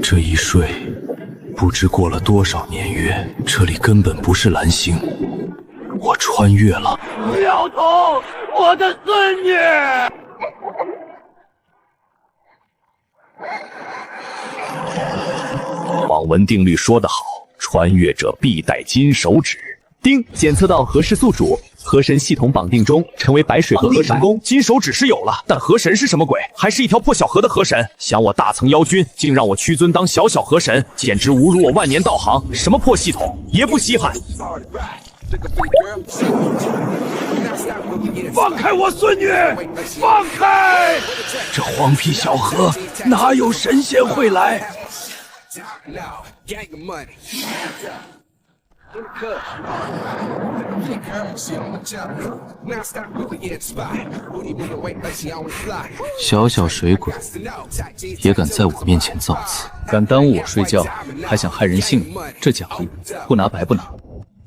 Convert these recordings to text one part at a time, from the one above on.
这一睡，不知过了多少年月，这里根本不是蓝星，我穿越了。苗头，我的孙女！网文定律说得好，穿越者必带金手指。丁，检测到河氏宿主，河神系统绑定中，成为白水河河神功。金手指是有了，但河神是什么鬼？还是一条破小河的河神？想我大曾妖君，竟让我屈尊当小小河神，简直侮辱我万年道行！什么破系统，也不稀罕。放开我孙女！放开！这荒僻小河哪有神仙会来？小小水鬼也敢在我面前造次，敢耽误我睡觉，还想害人性命，这奖励不拿白不拿。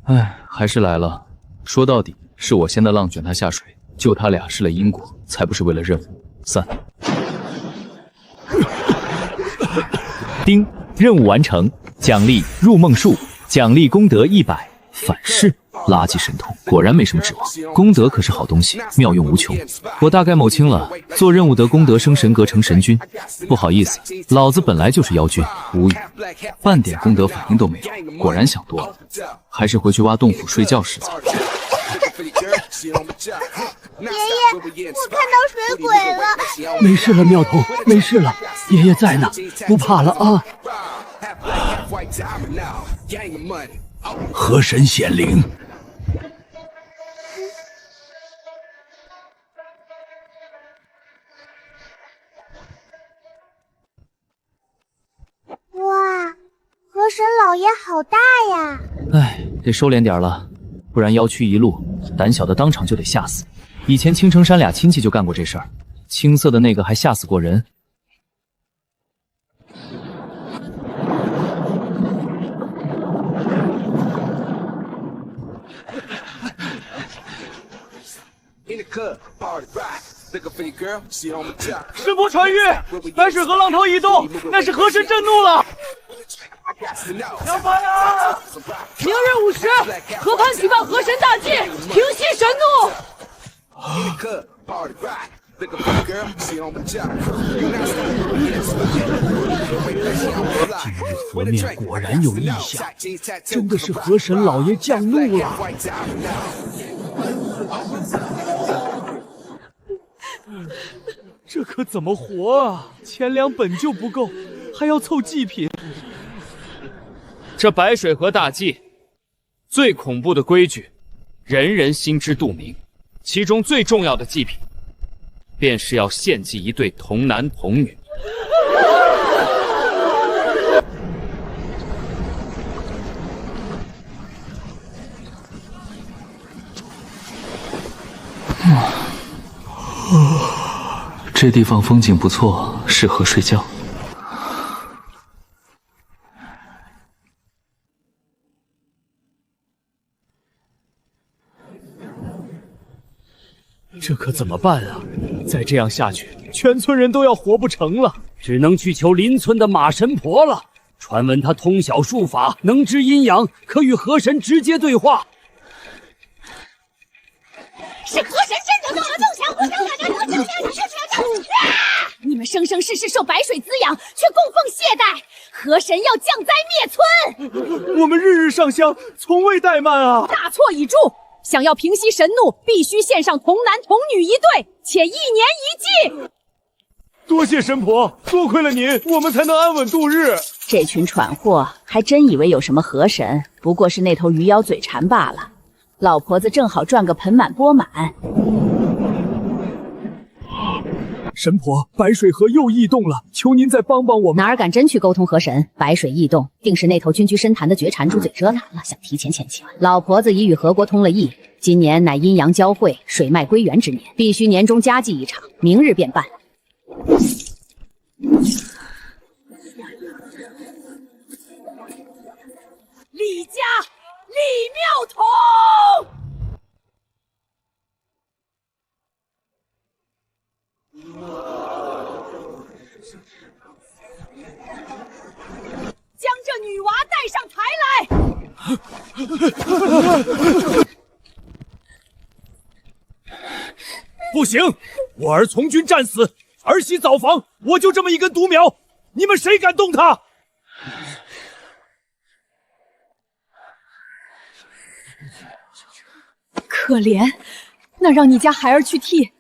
唉，还是来了。说到底，是我先的浪卷他下水，救他俩是了因果，才不是为了任务。散。丁，任务完成，奖励入梦术，奖励功德100。反噬，垃圾神通，果然没什么指望。功德可是好东西，妙用无穷。我大概某清了，做任务得功德升神格成神君。不好意思，老子本来就是妖君，无语，半点功德反应都没有。果然想多了，还是回去挖洞府睡觉实在。爷爷，我看到水鬼了。没事了，妙童，没事了，爷爷在呢，不怕了啊。河神显灵。哇，河神老爷好大呀！唉，得收敛点了，不然妖躯一路，胆小的当场就得吓死。以前青城山俩亲戚就干过这事儿，青色的那个还吓死过人。神婆穿越，白水河浪涛移动，那是河神震怒了。小白啊！明日5时，河畔举办河神大祭，平息神怒。今日河面果然有异象，真的是河神老爷降怒了。这可怎么活啊？钱粮本就不够，还要凑祭品。这白水河大祭，最恐怖的规矩，人人心知肚明。其中最重要的祭品，便是要献祭一对童男童女。这地方风景不错，适合睡觉。这可怎么办啊？再这样下去，全村人都要活不成了。只能去求邻村的马神婆了。传闻她通晓术法，能知阴阳，可与河神直接对话。是河神伸手就能奏响，我想大家能救下你，你们生生世世受白水滋养，却供奉懈怠，河神要降灾灭村。我们日日上香，从未怠慢啊！大错已著，想要平息神怒，必须献上童男童女一对，且1年1祭。多谢神婆，多亏了您，我们才能安稳度日。这群蠢货还真以为有什么河神，不过是那头鱼妖嘴馋罢了。老婆子正好赚个盆满钵满。神婆，白水河又异动了，求您再帮帮我们。哪儿敢真去沟通河神？白水异动，定是那头君居深潭的绝馋猪嘴遮拦了，想提前遣遣。老婆子已与河国通了意，今年乃阴阳交汇、水脉归元之年，必须年中佳祭一场，明日便办。李家，李妙彤。不行，我儿从军战死，儿媳早亡，我就这么一根独苗，你们谁敢动他？可怜，那让你家孩儿去替。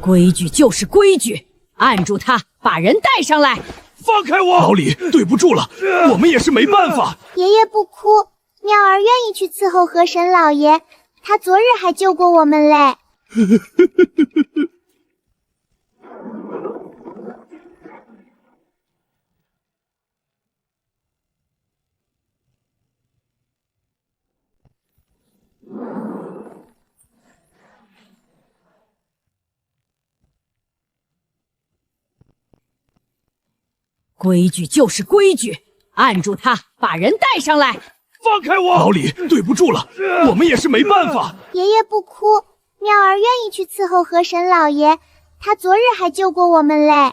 规矩就是规矩，按住他，把人带上来。放开我！老李，对不住了，我们也是没办法。爷爷不哭，妙儿愿意去伺候河神老爷，他昨日还救过我们嘞。规矩就是规矩，按住他，把人带上来。放开我！老李，对不住了，我们也是没办法。爷爷不哭，妙儿愿意去伺候河神老爷，他昨日还救过我们嘞。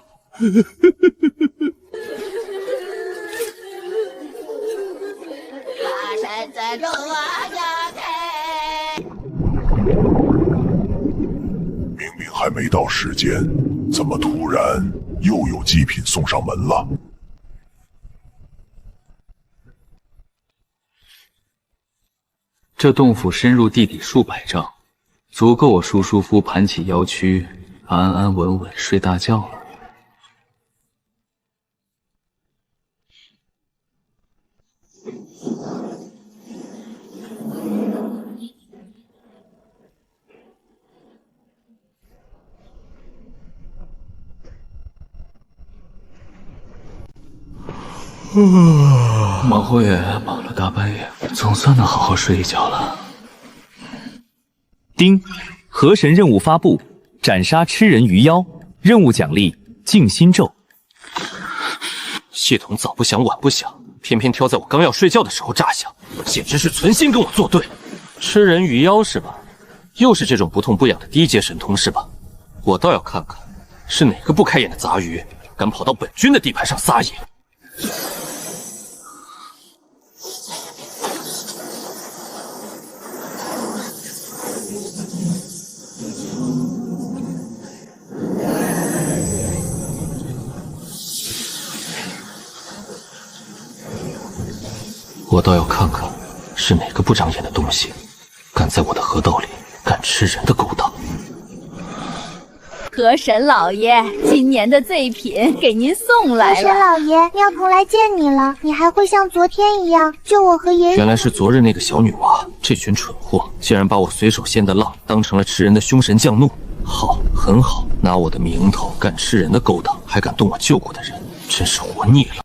明明还没到时间，怎么突然又有祭品送上门了？这洞府深入地底数百丈，足够我舒舒服盘起腰躯，安安稳稳睡大觉了。忙活也忙了大半夜，总算能好好睡一觉了。丁，河神任务发布，斩杀吃人鱼妖，任务奖励静心咒。系统早不响晚不响，偏偏挑在我刚要睡觉的时候炸响，简直是存心跟我作对。吃人鱼妖是吧？又是这种不痛不痒的低阶神通是吧？我倒要看看，是哪个不开眼的杂鱼敢跑到本君的地盘上撒野。我倒要看看，是哪个不长眼的东西，敢在我的河道里干吃人的勾当。河神老爷，今年的祭品给您送来了。河神老爷，妙童来见你了，你还会像昨天一样救我和爷爷？原来是昨日那个小女娃，这群蠢货竟然把我随手掀的浪当成了吃人的凶神降怒。好，很好，拿我的名头干吃人的勾当，还敢动我救过的人，真是活腻了。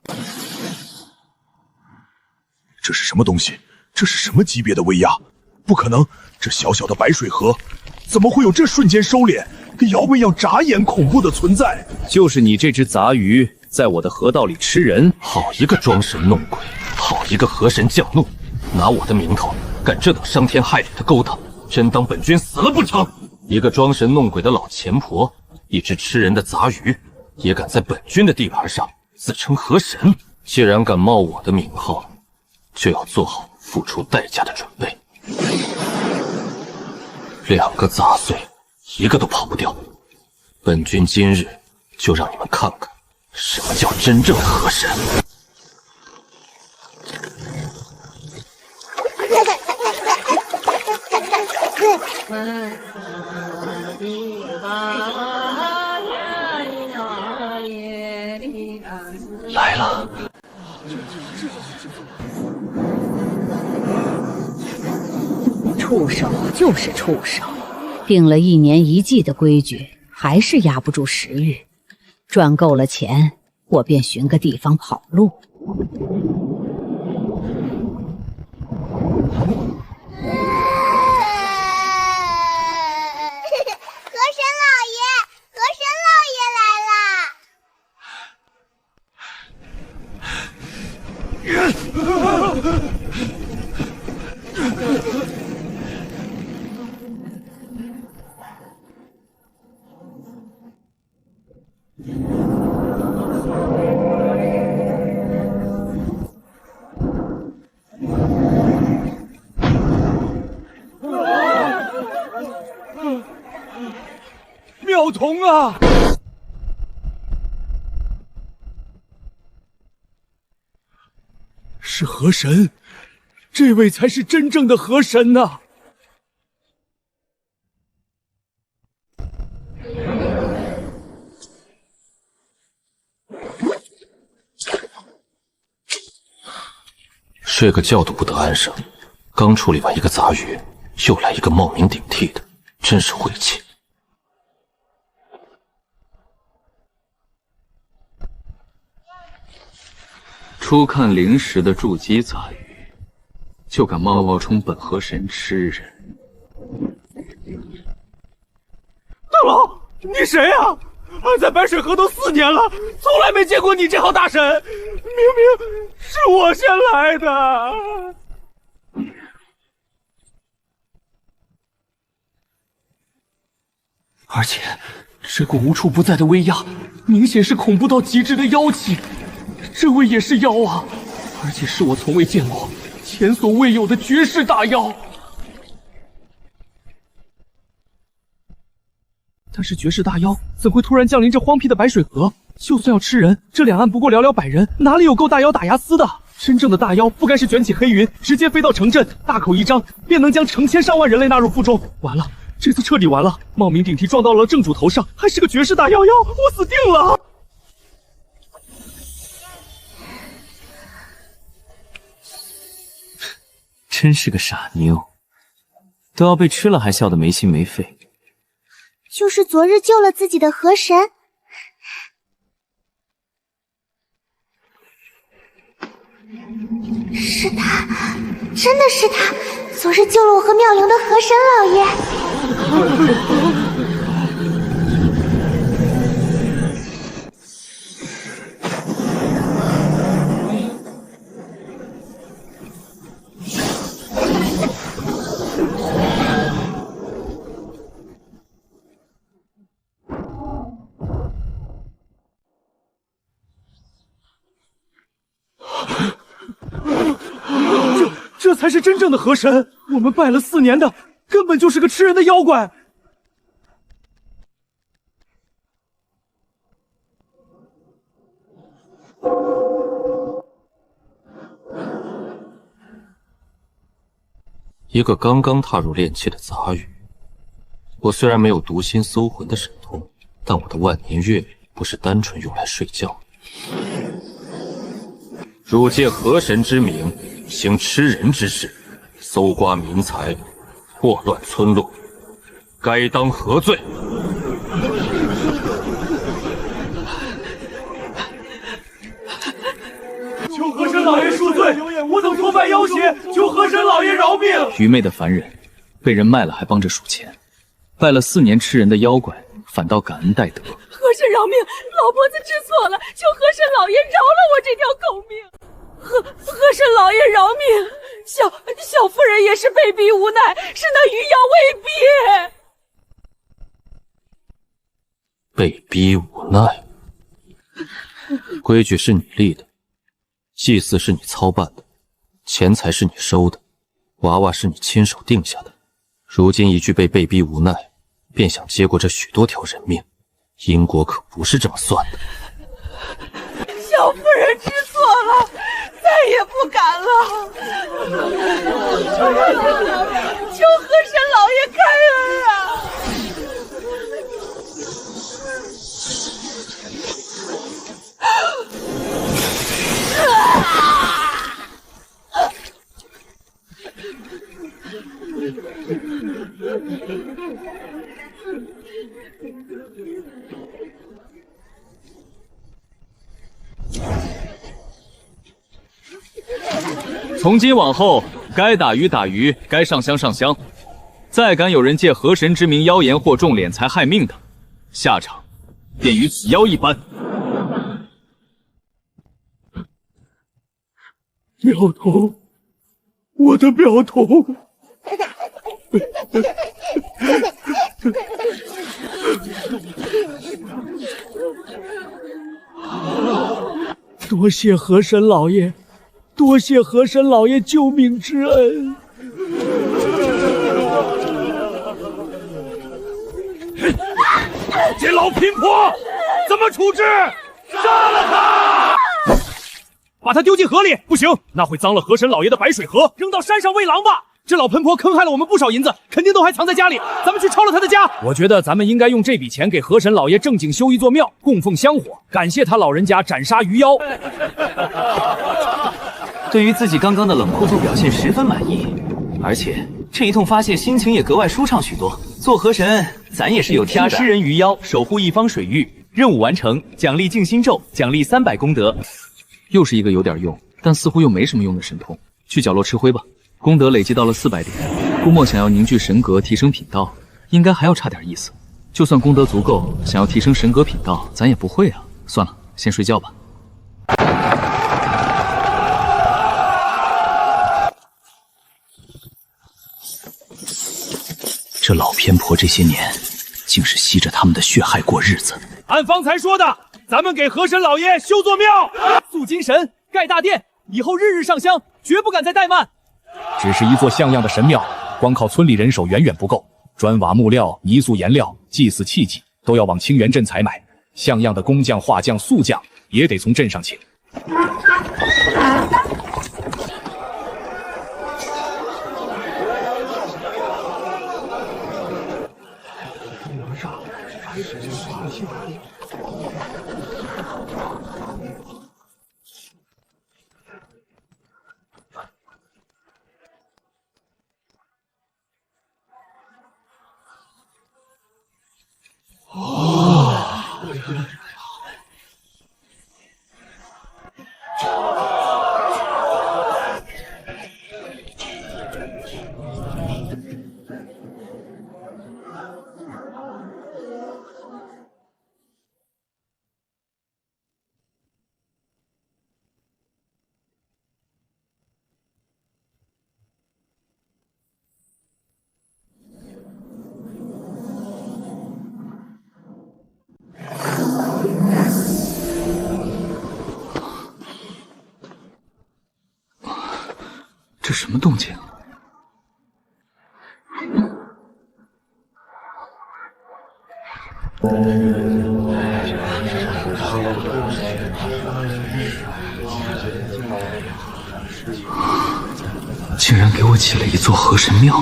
这是什么东西？这是什么级别的威压？不可能！这小小的白水河，怎么会有这瞬间收敛、跟姚妹一样眨眼恐怖的存在？就是你这只杂鱼，在我的河道里吃人。好一个装神弄鬼，好一个河神降怒，拿我的名头干这等伤天害理的勾当，真当本君死了不成？一个装神弄鬼的老钱婆，一只吃人的杂鱼，也敢在本君的地盘上自称河神？既然敢冒我的名号，就要做好付出代价的准备。两个杂碎，一个都跑不掉。本君今日就让你们看看什么叫真正的河神。来了。畜生就是畜生，定了1年1季的规矩，还是压不住食欲。赚够了钱，我便寻个地方跑路。河神老爷，河神老爷来啦！妙童啊！是河神，这位才是真正的河神呐！睡个觉都不得安生，刚处理完一个杂鱼，又来一个冒名顶替的，真是晦气。初看灵石的筑基杂鱼，就敢冒充本河神吃人。大佬，你谁啊？俺在白水河都4年了，从来没见过你这号大神，明明是我先来的。而且，这股无处不在的威压，明显是恐怖到极致的妖气。这位也是妖啊，而且是我从未见过、前所未有的绝世大妖。但是绝世大妖怎会突然降临这荒僻的白水河？就算要吃人，这两岸不过寥寥100人，哪里有够大妖打牙丝的？真正的大妖不该是卷起黑云，直接飞到城镇，大口一张，便能将成千上万人类纳入腹中。完了，这次彻底完了！冒名顶替撞到了正主头上，还是个绝世大妖，我死定了！真是个傻妞，都要被吃了还笑得没心没肺。就是昨日救了自己的河神。是他，真的是他，昨日救了我和妙龄的河神老爷。这才是真正的河神，我们拜了4年的，根本就是个吃人的妖怪。一个刚刚踏入炼气的杂鱼，我虽然没有读心搜魂的神通，但我的万年月历不是单纯用来睡觉的。汝借河神之名，行吃人之事，搜刮民财，祸乱村落，该当何罪？求河神老爷恕罪，我等托拜妖邪，求河神老爷饶命！愚昧的凡人，被人卖了还帮着数钱，拜了4年吃人的妖怪，反倒感恩戴德。河神饶命，老婆子知错了，求河神老爷饶了我这条狗命。河神老爷饶命，小妇人也是被逼无奈，是那余妖威逼。被逼无奈。规矩是你立的，祭祀是你操办的，钱财是你收的，娃娃是你亲手定下的。如今一句被逼无奈，便想接过这许多条人命，因果可不是这么算的。小妇人知错了，再也不敢了。求河神老爷开恩啊！从今往后，该打鱼打鱼，该上香上香。再敢有人借河神之名妖言惑众、敛财害命的，下场便与此妖一般。表童，我的表童。多谢河神老爷，多谢河神老爷救命之恩。这老贫婆怎么处置？杀了他！把他丢进河里！不行，那会脏了河神老爷的白水河，扔到山上喂狼吧。这老盆婆坑害了我们不少银子，肯定都还藏在家里。咱们去抄了他的家。我觉得咱们应该用这笔钱给河神老爷正经修一座庙，供奉香火，感谢他老人家斩杀鱼妖。对于自己刚刚的冷酷度表现十分满意，而且这一通发泄，心情也格外舒畅许多。做河神，咱也是有听的。杀诗人鱼妖，守护一方水域，任务完成，奖励静心咒，奖励300功德。又是一个有点用，但似乎又没什么用的神通。去角落吃灰吧。功德累积到了400点，估摸想要凝聚神格，提升品道，应该还要差点意思。就算功德足够，想要提升神格品道，咱也不会啊。算了，先睡觉吧。这老偏婆这些年，竟是吸着他们的血害过日子。按方才说的，咱们给河神老爷修座庙，塑金神，盖大殿，以后日日上香，绝不敢再怠慢。只是一座像样的神庙，光靠村里人手远远不够，砖瓦木料、泥塑颜料、祭祀器具都要往清源镇采买，像样的工匠、画匠、塑匠也得从镇上请。这什么动静？竟然给我起了一座河神庙！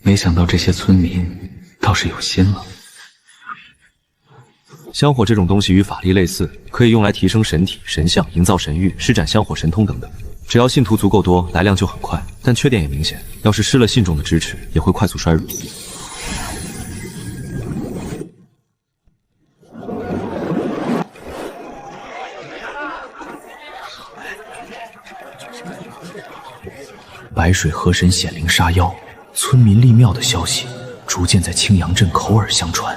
没想到这些村民倒是有心了。香火这种东西与法力类似，可以用来提升神体、神像、营造神域、施展香火神通等等。只要信徒足够多，来量就很快。但缺点也明显，要是失了信众的支持，也会快速衰弱。白水河神显灵杀妖，村民立庙的消息逐渐在青阳镇口耳相传。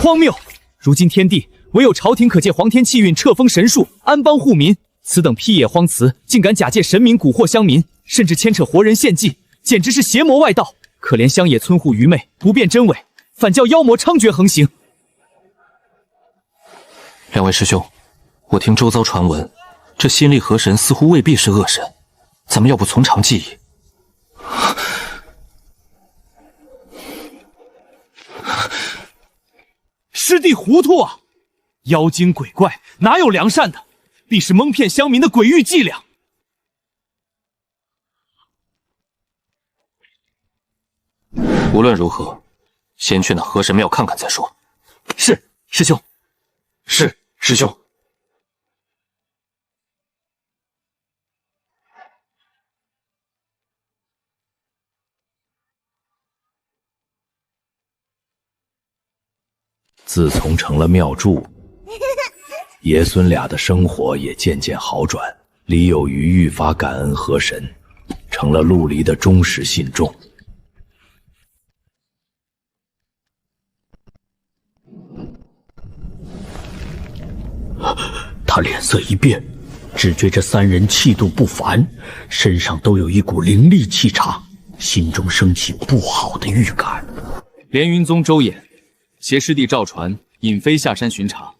荒谬！如今天地唯有朝廷可借皇天气运册封神术，安邦护民。此等僻野荒祠，竟敢假借神明蛊惑乡民，甚至牵扯活人献祭，简直是邪魔外道。可怜乡野村户愚昧，不辨真伪，反叫妖魔猖獗横行。两位师兄，我听周遭传闻，这新力河神似乎未必是恶神，咱们要不从长计议？师弟糊涂啊！妖精鬼怪哪有良善的，必是蒙骗乡民的诡异伎俩。无论如何，先去那河神庙看看再说。是，师兄。是，师兄。自从成了庙祝，爷孙俩的生活也渐渐好转。李有余愈发感恩河神，成了陆离的忠实信众。他脸色一变，只觉这三人气度不凡，身上都有一股灵力气场，心中升起不好的预感。连云宗周衍携师弟赵传尹妃下山巡查，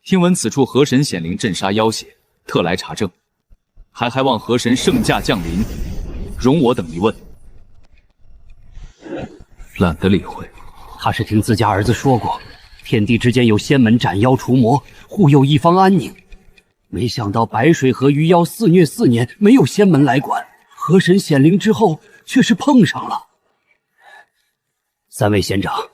听闻此处河神显灵镇杀妖邪，特来查证。还望河神圣驾降临，容我等一问。懒得理会。他是听自家儿子说过，天地之间有仙门斩妖除魔，护佑一方安宁。没想到白水河余妖肆虐4年，没有仙门来管，河神显灵之后，却是碰上了。3位仙长，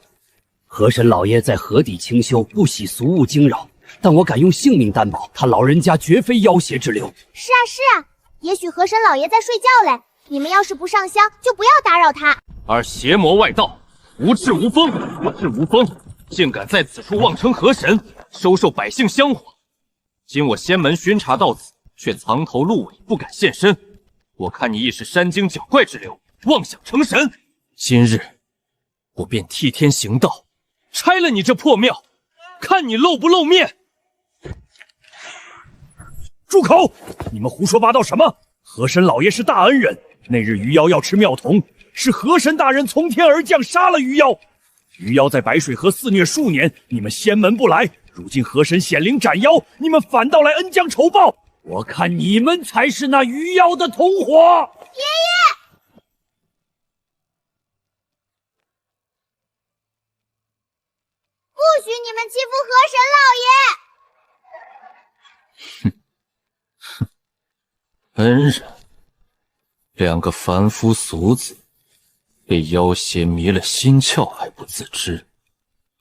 河神老爷在河底清修，不喜俗物惊扰，但我敢用性命担保，他老人家绝非妖邪之流。是啊，也许河神老爷在睡觉嘞，你们要是不上香，就不要打扰他。而邪魔外道，无赤无风，竟敢在此处妄称河神，收受百姓香火。今我仙门巡查到此，却藏头露尾，不敢现身。我看你亦是山精脚怪之流，妄想成神。今日我便替天行道，拆了你这破庙，看你露不露面！住口！你们胡说八道什么？河神老爷是大恩人，那日余妖要吃庙童，是河神大人从天而降杀了余妖。余妖在白水河肆虐数年，你们仙门不来，如今河神显灵斩妖，你们反倒来恩将仇报。我看你们才是那余妖的同伙。爷爷，不许你们欺负河神老爷！恩人，2个凡夫俗子，被妖邪迷了心窍还不自知。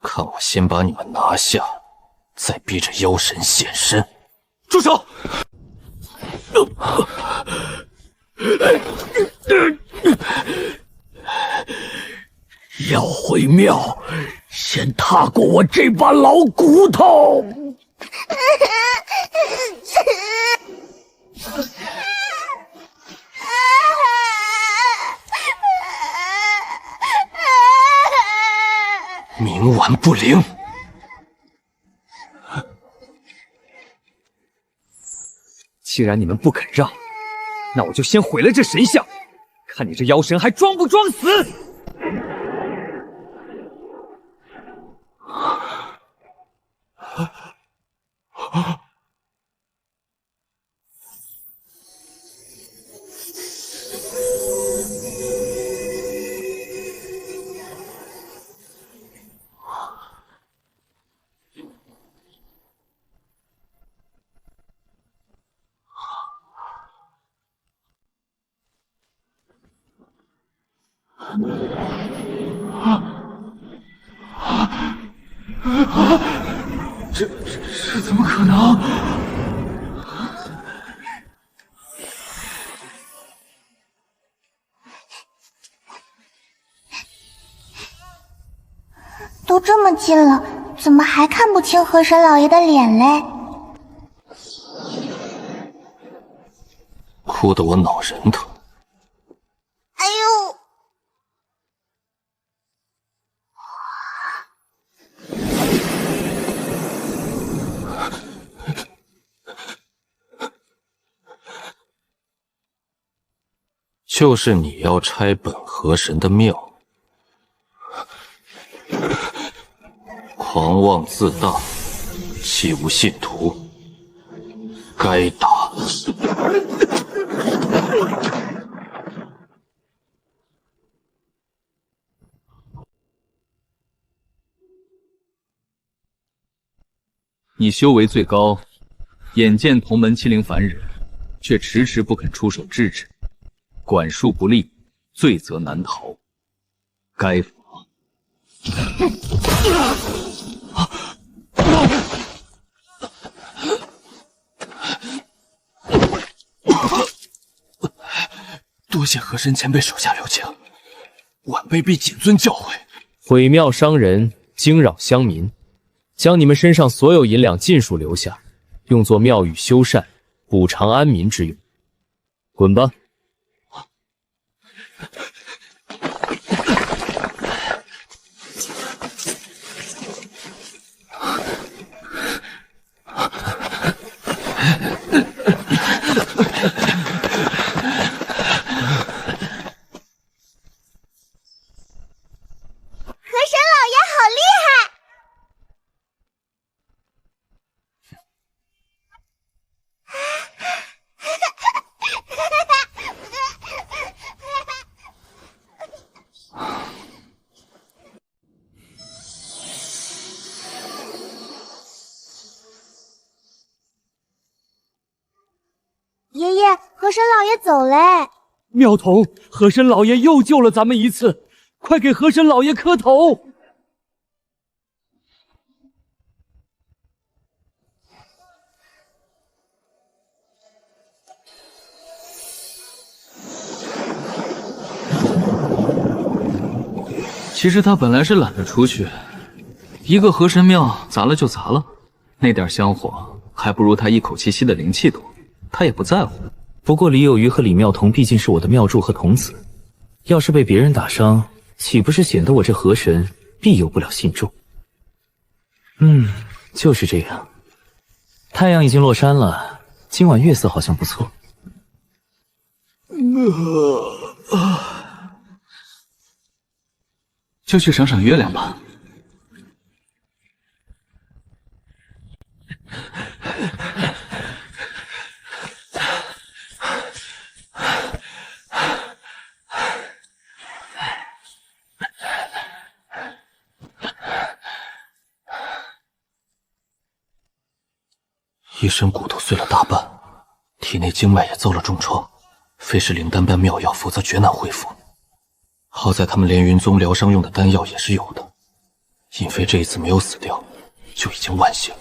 看我先把你们拿下，再逼着妖神现身。住手！要回庙，先踏过我这把老骨头。冥顽不灵。既然你们不肯让，那我就先毁了这神像，看你这妖神还装不装死！这怎么可能？都这么近了，怎么还看不清河神老爷的脸嘞？哭得我脑仁疼。哎呦！就是你要拆本河神的庙，狂妄自大，岂无信徒，该打！你修为最高，眼见同门欺凌凡人，却迟迟不肯出手制止，管束不力，罪责难逃，该罚。多谢河神前辈手下留情，晚辈必谨遵教诲。毁庙伤人，惊扰乡民，将你们身上所有银两尽数留下，用作庙宇修缮、补偿安民之用。滚吧！爷爷，河神老爷走嘞。妙童，河神老爷又救了咱们一次，快给河神老爷磕头！其实他本来是懒得出去，一个河神庙砸了就砸了，那点香火还不如他一口气吸的灵气多，他也不在乎。不过李有余和李妙彤毕竟是我的庙祝和童子，要是被别人打伤，岂不是显得我这河神必有不了信众？就是这样。太阳已经落山了，今晚月色好像不错。就去赏赏月亮吧。一身骨头碎了大半，体内经脉也遭了重创，非是灵丹般妙药，否则绝难恢复。好在他们连云宗疗伤用的丹药也是有的，尹飞这一次没有死掉，就已经万幸。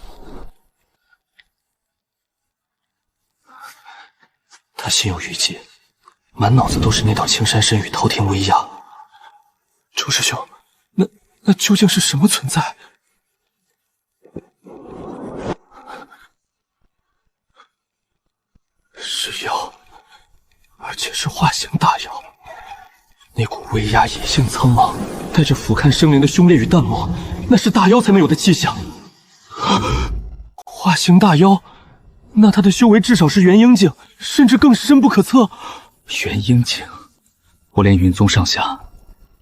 他心有余悸，满脑子都是那道青山神雨，滔天威压。周师兄，那究竟是什么存在？是药，而且是化形大药。那股威压野性苍茫，带着俯瞰生灵的凶烈与淡漠，那是大妖才能有的气象。化形大妖，那他的修为至少是元婴境，甚至更深不可测。元婴境，我连云宗上下，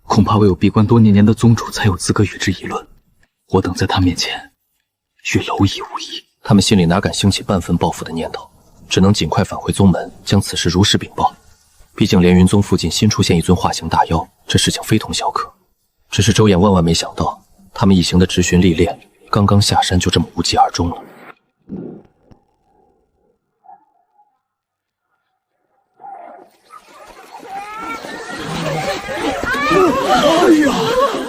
恐怕唯有闭关多年的宗主才有资格与之议论。我等在他面前，与蝼蚁无异。他们心里哪敢兴起半分报复的念头，只能尽快返回宗门，将此事如实禀报。毕竟连云宗附近新出现一尊化形大妖，这事情非同小可。只是周衍万万没想到，他们一行的直寻历练，刚刚下山就这么无疾而终了。哎呀，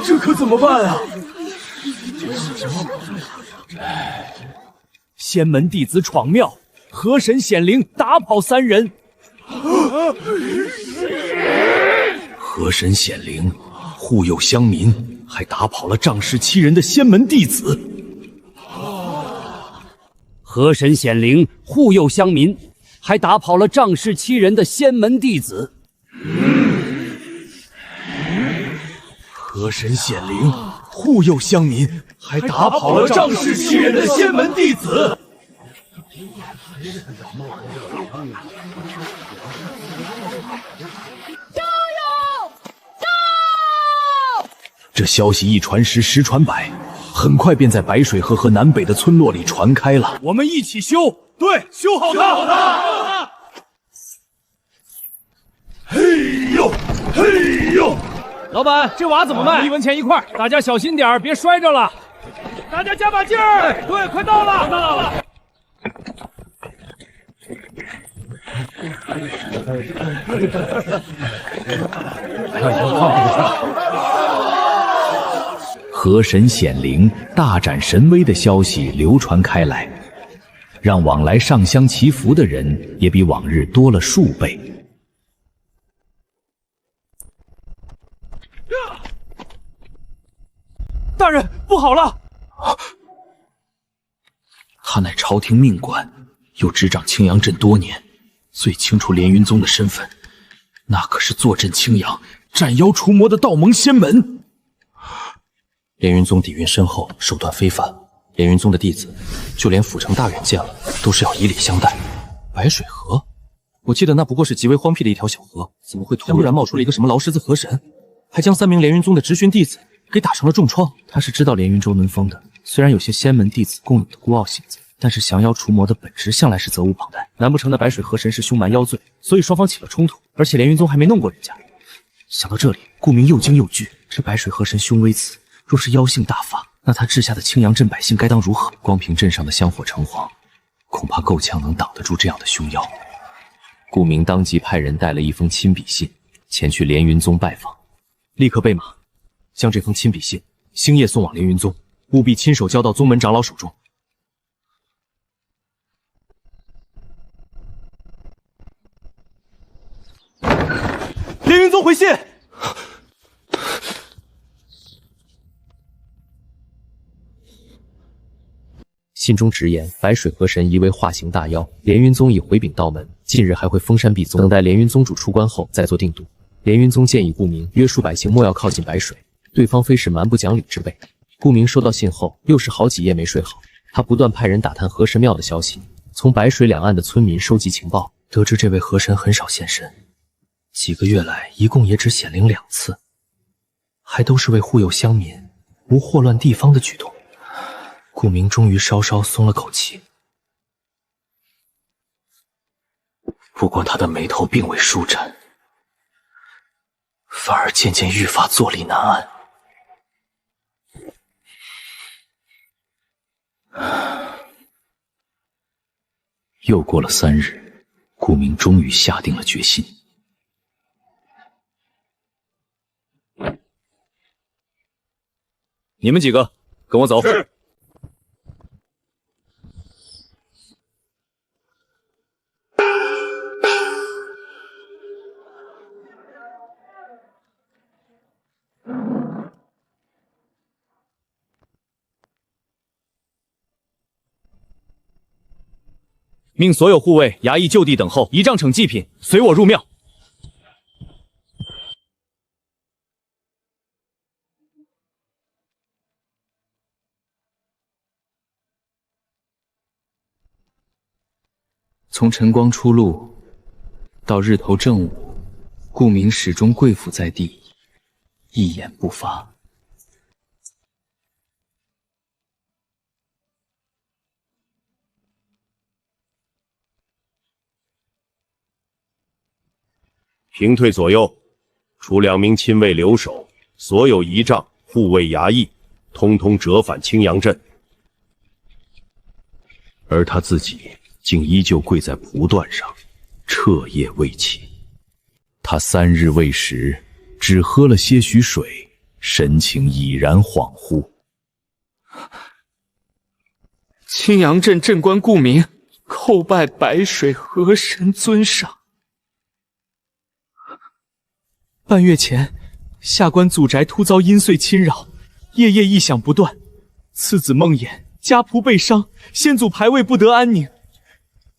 这可怎么办啊？仙门弟子闯庙，河神显灵打跑3人。河神显灵护佑乡民，还打跑了仗势欺人的仙门弟子。河神显灵护佑乡民，还打跑了仗势欺人的仙门弟子。河神显灵护佑乡民，还打跑了仗势欺人的仙门弟子。这消息一传十，十传百，很快便在白水河和南北的村落里传开了。我们一起修，对，修好它！嘿呦，嘿呦！老板，这瓦怎么卖？1文钱1块，大家小心点，别摔着了。大家加把劲儿！对，快到了，快到了。河神显灵大展神威的消息流传开来，让往来上香祈福的人也比往日多了数倍。大人，不好了！他乃朝廷命官，又执掌青阳镇多年，最清楚连云宗的身份。那可是坐镇青阳、斩妖除魔的道盟仙门。连云宗底蕴深厚，手段非凡。连云宗的弟子，就连府城大远见了，都是要以礼相待。白水河，我记得那不过是极为荒僻的一条小河，怎么会突然冒出了一个什么劳狮子河神，还将3名连云宗的直训弟子给打成了重创？他是知道连云州能封的，虽然有些仙门弟子共有的孤傲性子，但是降妖除魔的本质向来是责无旁贷。难不成那白水河神是凶蛮妖罪，所以双方起了冲突？而且连云宗还没弄过人家。想到这里，顾明又惊又惧。这白水河神凶微此，若是妖性大发，那他治下的青阳镇百姓该当如何？光凭镇上的香火城隍，恐怕够呛能挡得住这样的凶妖。顾明当即派人带了一封亲笔信前去连云宗拜访，立刻备马，将这封亲笔信星夜送往连云宗，务必亲手交到宗门长老手中。连云宗回信。信中直言，白水河神疑为化形大妖，连云宗已回禀道门，近日还会封山闭宗，等待连云宗主出关后再做定夺。连云宗建议顾明约束百姓莫要靠近白水，对方非是蛮不讲理之辈。顾明收到信后，又是好几夜没睡好，他不断派人打探河神庙的消息，从白水两岸的村民收集情报，得知这位河神很少现身，几个月来一共也只显灵2次，还都是为护佑乡民，无祸乱地方的举动。顾明终于稍稍松了口气，不过他的眉头并未舒展，反而渐渐愈发坐立难安。又过了3日，顾明终于下定了决心。你们几个跟我走。是。命所有护卫、衙役就地等候，仪仗骋祭品，随我入庙。从晨光初露到日头正午，顾明始终跪伏在地，一言不发。平退左右，除2名亲卫留守，所有仪仗、护卫衙役，通通折返青阳镇。而他自己竟依旧跪在蒲段上，彻夜未起。他3日未食，只喝了些许水，神情已然恍惚。青阳镇镇官顾明叩拜白水河神尊上。半月前，下官祖宅突遭阴祟侵扰，夜夜异响不断，次子梦魇，家仆被伤，先祖牌位不得安宁，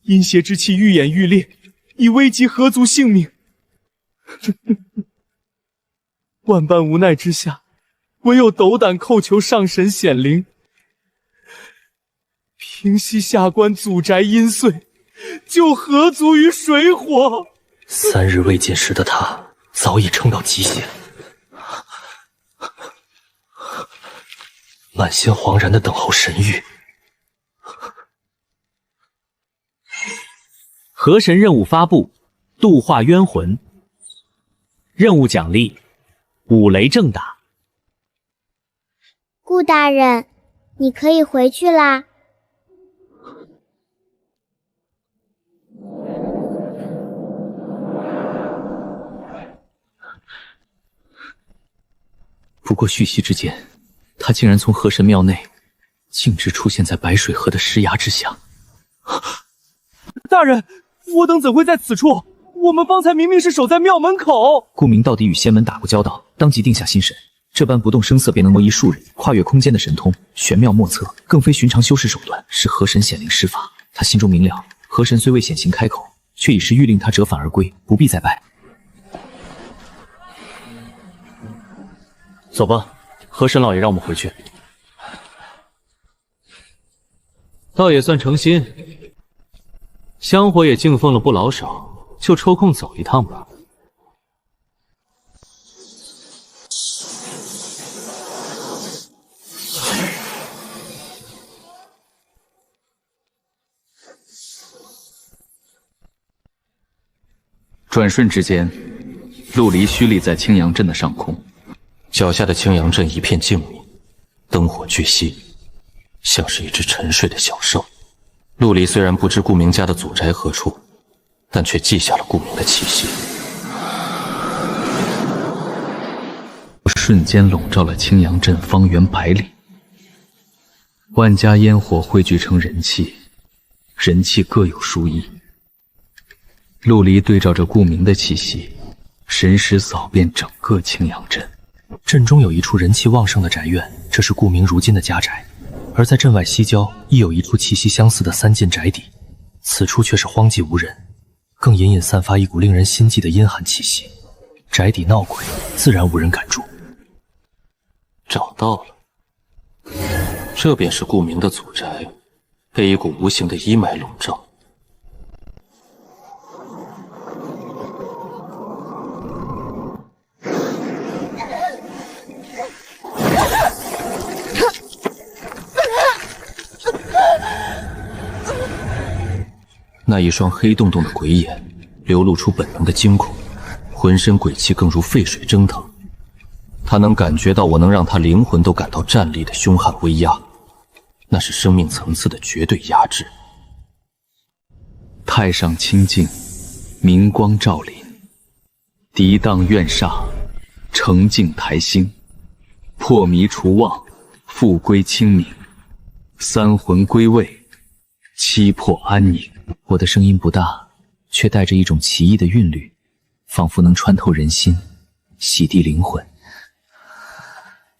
阴邪之气愈演愈烈，已危及河族性命。万般无奈之下，唯有斗胆叩求上神显灵，平息下官祖宅阴祟，救河族于水火。3日未见时的他早已撑到极限，满心惶然地等候神谕。河神任务发布，度化冤魂。任务奖励5雷正打。顾大人，你可以回去啦。不过旭夕之间，他竟然从河神庙内径直出现在白水河的尸崖之下。大人，我等怎会在此处？我们方才明明是守在庙门口。顾明到底与仙门打过交道，当即定下心神，这般不动声色便能挪移数人、跨越空间的神通，玄妙莫测，更非寻常修士手段，是河神显灵施法。他心中明了，河神虽未显形开口，却已是欲令他折返而归，不必再拜。走吧，河神老爷让我们回去。倒也算诚心，香火也敬奉了不老少，就抽空走一趟吧。转瞬之间，陆离虚立在青阳镇的上空。脚下的青阳镇一片静谧，灯火俱熄，像是一只沉睡的小兽。陆离虽然不知顾明家的祖宅何处，但却记下了顾明的气息。瞬间笼罩了青阳镇方圆100里，万家烟火汇聚成人气，人气各有殊异。陆离对照着顾明的气息，神识扫遍整个青阳镇。镇中有一处人气旺盛的宅院，这是顾明如今的家宅。而在镇外西郊，亦有一处气息相似的3间宅邸，此处却是荒寂无人，更隐隐散发一股令人心悸的阴寒气息。宅邸闹鬼，自然无人敢住。找到了，这便是顾明的祖宅，被一股无形的阴霾笼罩。那一双黑洞洞的鬼眼流露出本能的惊恐，浑身鬼气更如沸水蒸腾。他能感觉到我能让他灵魂都感到战栗的凶悍威压，那是生命层次的绝对压制。太上清净，明光照临，涤荡怨煞，澄净台星，破迷除妄，复归清明，三魂归位，七魄安宁。我的声音不大，却带着一种奇异的韵律，仿佛能穿透人心，洗涤灵魂。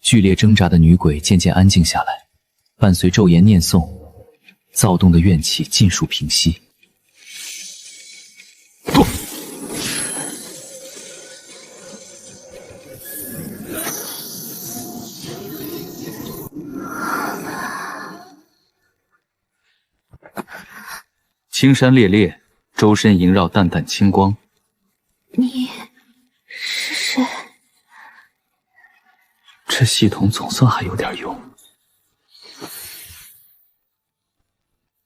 剧烈挣扎的女鬼渐渐安静下来，伴随咒言念诵，躁动的怨气尽数平息。不，青山猎猎，周身萦绕淡淡青光。你是谁？这系统总算还有点用。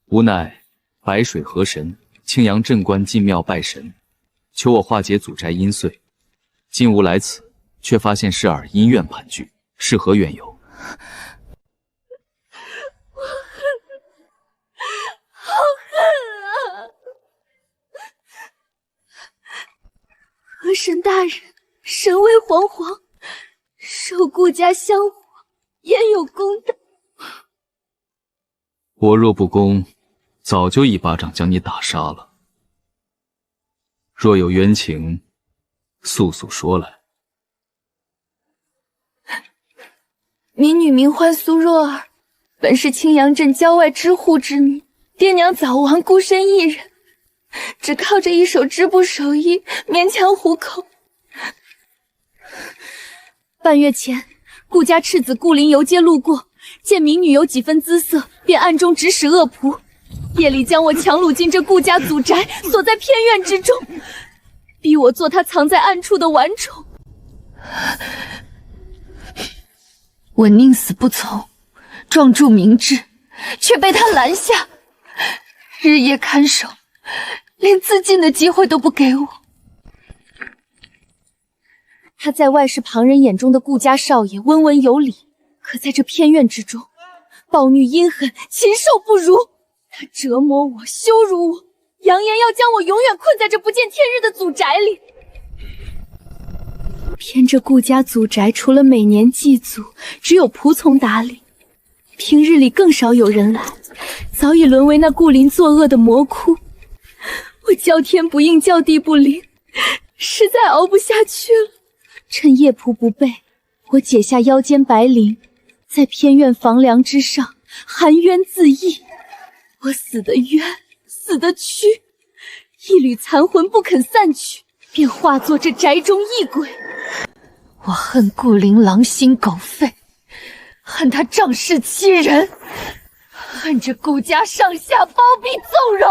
吾乃白水河神，青阳镇关进庙拜神，求我化解祖宅阴祟。今吾来此，却发现时而阴怨盘踞，是何缘由？好恨啊！河神大人，神威煌煌，受顾家香火，焉有公道？我若不公，早就一巴掌将你打杀了。若有冤情，速速说来。民女名唤苏若儿，本是青阳镇郊外织户之女，爹娘早亡，孤身一人，只靠着一手织布手艺勉强糊口。半月前，顾家赤子顾林游街路过，见民女有几分姿色，便暗中指使恶仆，夜里将我强掳进这顾家祖宅，锁在偏院之中，逼我做他藏在暗处的顽宠。我宁死不从，壮铸明志，却被他拦下，日夜看守，连自尽的机会都不给我。他在外是旁人眼中的顾家少爷，温文有礼，可在这偏院之中，暴虐阴狠，禽兽不如。他折磨我，羞辱我，扬言要将我永远困在这不见天日的祖宅里。偏这顾家祖宅除了每年祭祖，只有仆从打理，平日里更少有人来，早已沦为那顾林作恶的魔窟。我叫天不应，叫地不灵，实在熬不下去了。趁夜仆不备，我解下腰间白绫，在偏院房梁之上含冤自缢。我死得冤，死得屈，一缕残魂不肯散去，便化作这宅中异鬼。我恨顾林狼心狗肺，恨他仗势欺人，恨这顾家上下包庇纵容。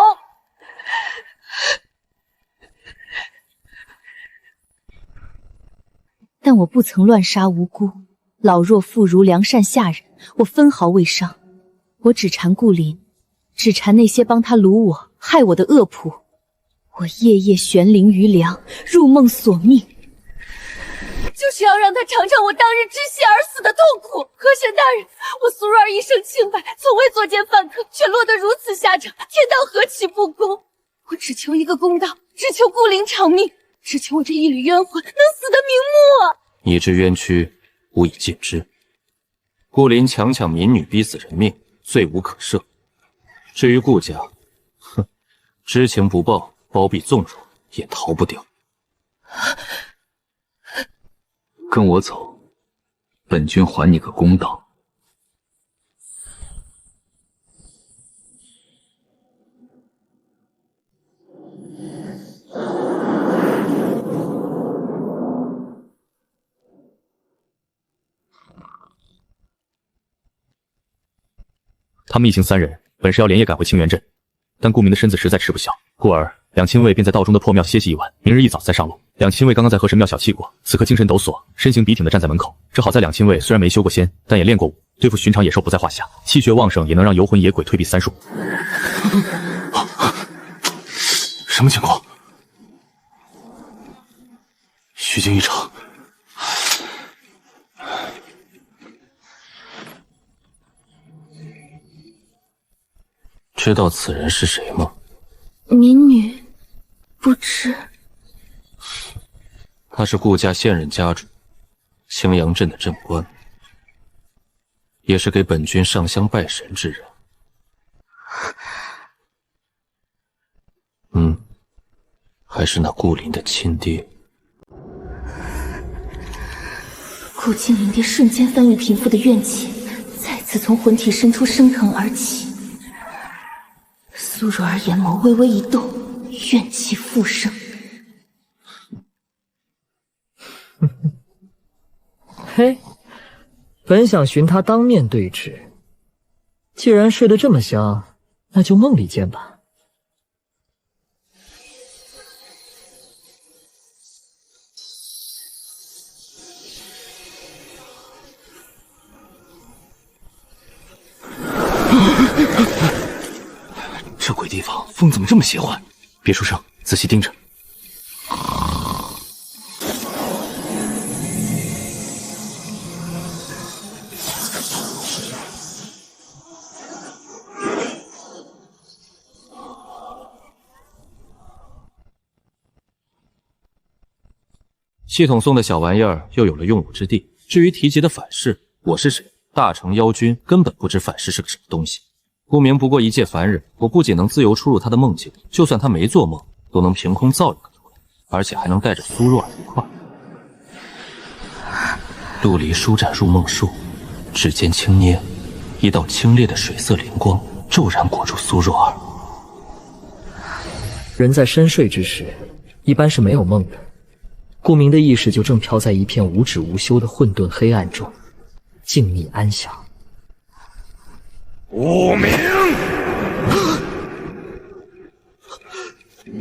但我不曾乱杀无辜，老弱妇孺良善下人，我分毫未伤。我只缠顾林，只缠那些帮他掳我、害我的恶仆。我夜夜悬铃于梁，入梦索命，就是要让他尝尝我当日窒息而死的痛苦。河神大人，我苏若儿一生清白，从未作奸犯科，却落得如此下场，天道何其不公！我只求一个公道，只求顾灵偿命，只求我这一缕冤魂能死得瞑目啊！你之冤屈，吾已尽知。顾林强抢民女，逼死人命，罪无可赦。至于顾家，哼，知情不报，包庇纵容，也逃不掉。跟我走，本君还你个公道。他们一行3人本是要连夜赶回清源镇，但顾明的身子实在吃不消，故而两亲卫便在道中的破庙歇息一晚，明日一早再上路。两亲卫刚刚在河神庙小憩过，此刻精神抖擞，身形笔挺地站在门口。这好在两亲卫虽然没修过仙，但也练过武，对付寻常野兽不在话下，气血旺盛，也能让游魂野鬼退避3术。什么情况？虚惊一场。知道此人是谁吗？民女不知。他是顾家现任家主，青阳镇的镇官，也是给本君上香拜神之人。还是那顾林的亲爹。顾青灵爹瞬间翻愈贫妇的怨气，再次从魂体深处升腾而起。苏若儿眼眸微微一动，怨气复生。嘿，本想寻他当面对质，既然睡得这么香，那就梦里见吧。这鬼地方风怎么这么邪幻？别出声，仔细盯着。系统送的小玩意儿又有了用武之地。至于提及的反噬，我是谁？大成妖君根本不知反噬是个什么东西。顾明不过一介凡人，我不仅能自由出入他的梦境，就算他没做梦，都能凭空造一个出来，而且还能带着苏若儿一块。陆离舒展入梦术，指尖轻捏，一道清冽的水色灵光骤然裹住苏若儿。人在深睡之时，一般是没有梦的。顾明的意识就正飘在一片无止无休的混沌黑暗中，静谧安详。顾明，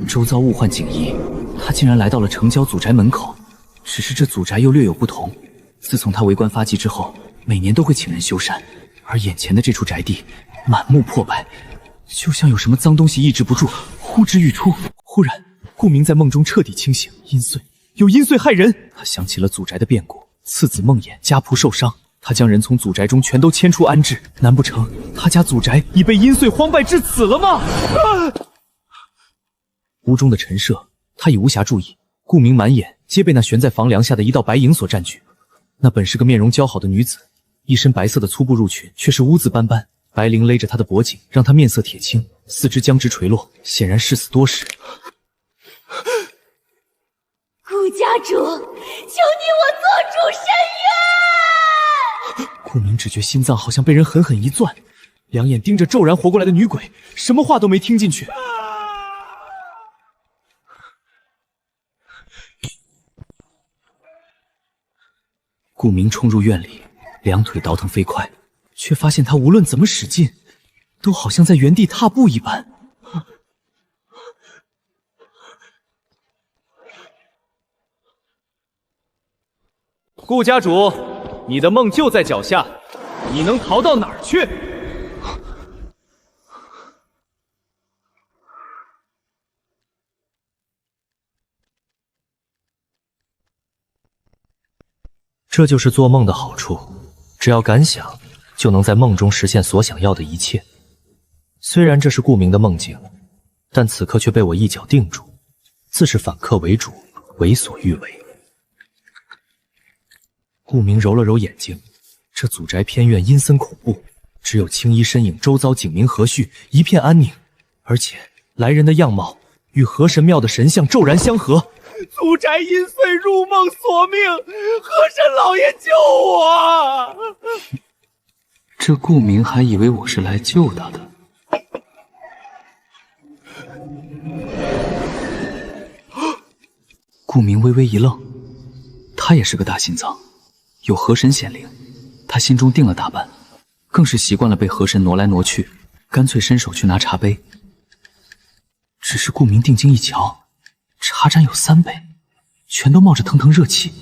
周遭物换景移，他竟然来到了城郊祖宅门口。只是这祖宅又略有不同。自从他为官发迹之后，每年都会请人修缮，而眼前的这处宅地满目破败，就像有什么脏东西抑制不住，呼之欲出。忽然，顾明在梦中彻底清醒。阴祟，有阴祟害人！他想起了祖宅的变故，次子梦魇家仆受伤。他将人从祖宅中全都迁出安置，难不成他家祖宅已被阴祟荒败至此了吗？屋中的陈设，他已无暇注意。顾明满眼皆被那悬在房梁下的一道白影所占据。那本是个面容姣好的女子，一身白色的粗布入裙，却是污渍斑斑。白绫勒着她的脖颈，让她面色铁青，四肢僵直垂落，显然逝死多时。顾家主，求你我做主伸冤！顾明只觉心脏好像被人狠狠一攥，两眼盯着骤然活过来的女鬼，什么话都没听进去。顾明冲入院里，两腿倒腾飞快，却发现他无论怎么使劲，都好像在原地踏步一般。顾家主，你的梦就在脚下，你能逃到哪儿去？这就是做梦的好处，只要敢想，就能在梦中实现所想要的一切。虽然这是顾明的梦境，但此刻却被我一脚定住，自是反客为主，为所欲为。顾明揉了揉眼睛，这祖宅偏院阴森恐怖，只有青衣身影，周遭景明和煦，一片安宁。而且来人的样貌与河神庙的神像骤然相合。祖宅阴岁入梦索命，河神老爷救我！这顾明还以为我是来救他的。顾明微微一愣，他也是个大心脏，有河神显灵，他心中定了大半，更是习惯了被河神挪来挪去，干脆伸手去拿茶杯。只是顾明定睛一瞧，茶盏有3杯，全都冒着腾腾热气。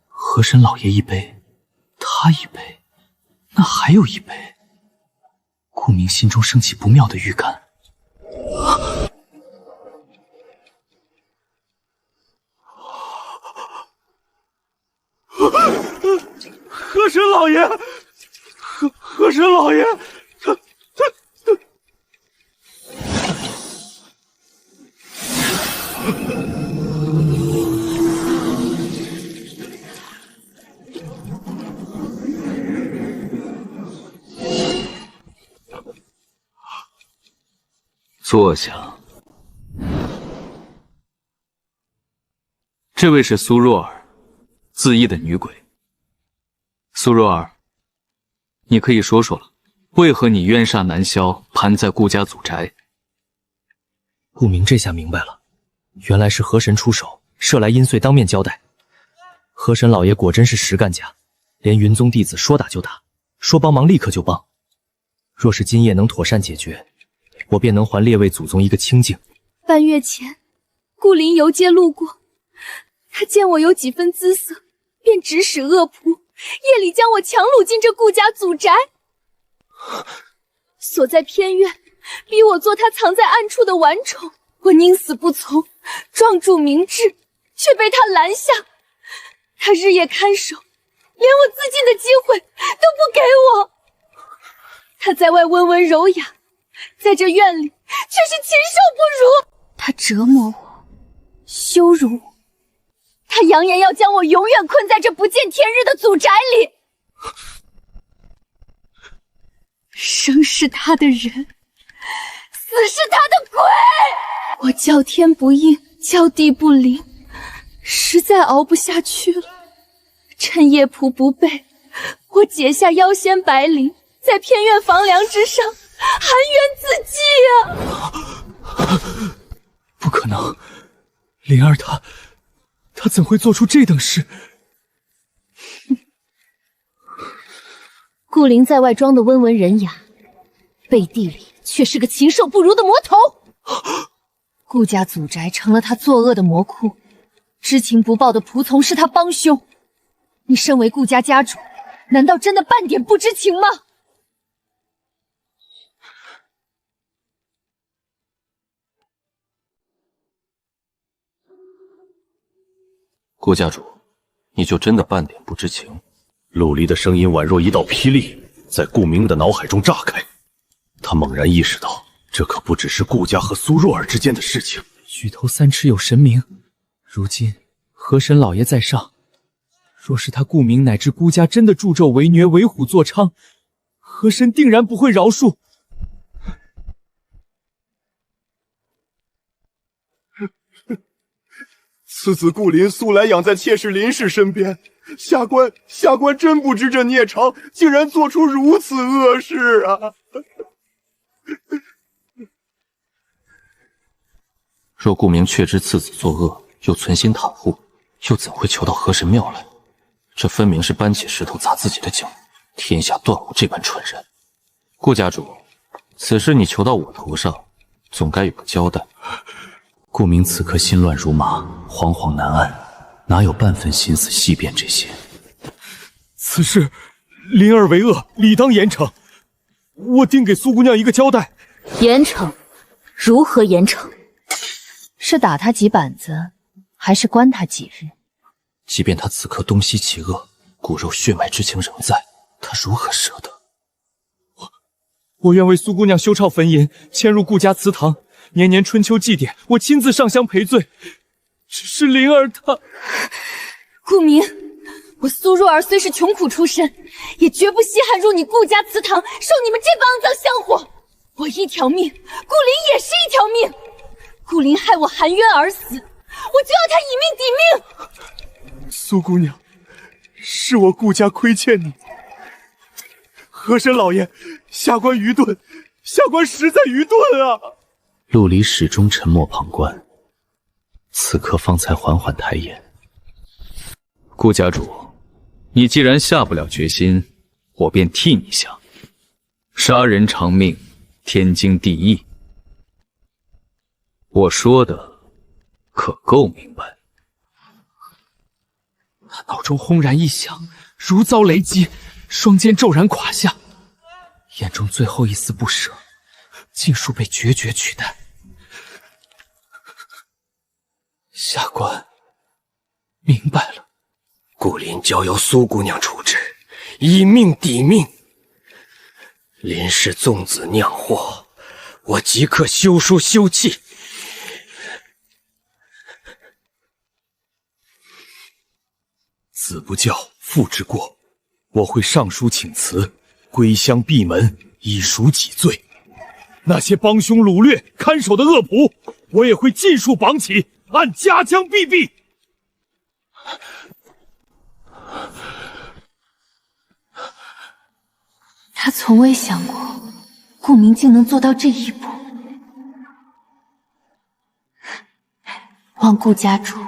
河神老爷一杯，他一杯，那还有一杯。顾明心中升起不妙的预感。河神老爷，河神老爷，他。坐下。这位是苏若儿，自缢的女鬼。苏若儿，你可以说说了，为何你冤煞难消，盘在顾家祖宅？顾明这下明白了，原来是河神出手，射来阴岁当面交代。河神老爷果真是实干家，连云宗弟子说打就打，说帮忙立刻就帮。若是今夜能妥善解决，我便能还列位祖宗一个清净。半月前，顾灵游街路过，他见我有几分姿色，便指使恶仆夜里将我强掳进这顾家祖宅，锁在偏院，逼我做他藏在暗处的顽宠。我宁死不从，撞柱明志，却被他拦下。他日夜看守，连我自尽的机会都不给我。他在外温文柔雅，在这院里却是禽兽不如。他折磨我，羞辱我，他扬言要将我永远困在这不见天日的祖宅里。生是他的人，死是他的鬼。我叫天不应，叫地不灵，实在熬不下去了。趁夜仆不备，我解下妖仙白绫，在偏院房梁之上含冤自尽啊！不可能，灵儿她怎会做出这等事？顾灵在外装的温文人雅，背地里却是个禽兽不如的魔头。顾家祖宅成了他作恶的魔窟，知情不报的仆从是他帮凶。你身为顾家家主，难道真的半点不知情吗？顾家主，你就真的半点不知情？陆离的声音宛若一道霹雳，在顾明的脑海中炸开。他猛然意识到，这可不只是顾家和苏若儿之间的事情。举头三尺有神明，如今河神老爷在上，若是他顾明乃至顾家真的助纣为虐，为虎作伥，河神定然不会饶恕。此子顾林素来养在妾室林氏身边，下官真不知这孽长竟然做出如此恶事啊！若顾明确知次子作恶，又存心袒护，又怎会求到河神庙来？这分明是搬起石头砸自己的脚，天下断无这般蠢人。顾家主，此事你求到我头上，总该有个交代。顾明此刻心乱如麻，惶惶难安，哪有半分心思细辨这些？此事灵儿为恶，理当严惩。我定给苏姑娘一个交代。严惩？如何严惩？是打他几板子，还是关他几日？即便他此刻东西其恶，骨肉血脉之情仍在，他如何舍得？我愿为苏姑娘修抄坟茔，迁入顾家祠堂，年年春秋祭典，我亲自上香赔罪。只是灵儿她……顾明，我苏若儿虽是穷苦出身，也绝不稀罕入你顾家祠堂，受你们这帮肮脏香火。我一条命，顾林也是一条命。顾林害我含冤而死，我就要他以命抵命。苏姑娘，是我顾家亏欠你。和珅老爷，下官愚钝，下官实在愚钝啊！陆离始终沉默旁观，此刻方才缓缓抬眼。顾家主，你既然下不了决心，我便替你下。杀人偿命，天经地义。我说的可够明白？脑中轰然一响，如遭雷击，双肩骤然垮下，眼中最后一丝不舍，尽数被决绝取代。下官明白了。顾林交由苏姑娘处置，以命抵命。林氏纵子酿祸，我即刻休书休契。子不教，父之过，我会上书请辞，归乡闭门，以赎己罪。那些帮凶掳掠、看守的恶仆，我也会尽数绑起，按家疆毙毙。他从未想过，顾明竟能做到这一步。望顾家主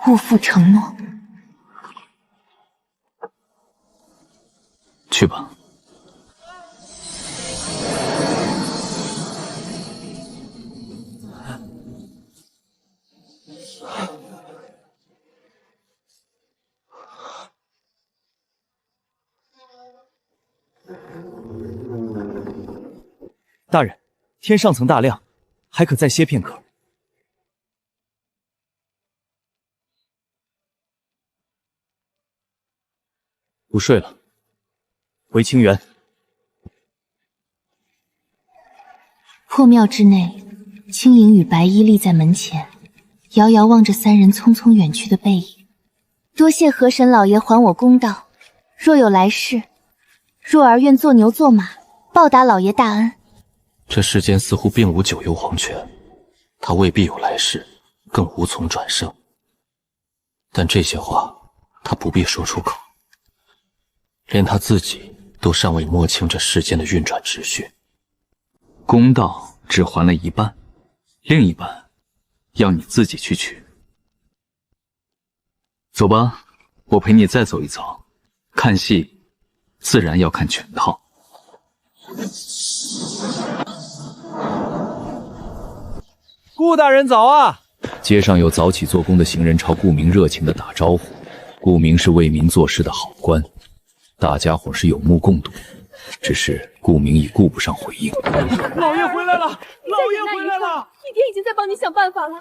勿负承诺。去吧。大人，天上层大亮，还可再歇片刻。不睡了，回清源。破庙之内，青影与白衣立在门前，遥遥望着三人匆匆远去的背影。多谢河神老爷还我公道，若有来世，若儿愿做牛做马，报答老爷大恩。这世间似乎并无九幽黄泉，他未必有来世，更无从转生。但这些话他不必说出口，连他自己都尚未摸清这世间的运转秩序。公道只还了一半，另一半要你自己去取。走吧，我陪你再走一走。看戏自然要看全套。顾大人早啊！街上有早起做工的行人朝顾明热情地打招呼。顾明是为民做事的好官，大家伙是有目共睹，只是顾明已顾不上回应。老爷回来了！老爷回来了！一爹已经在帮你想办法了，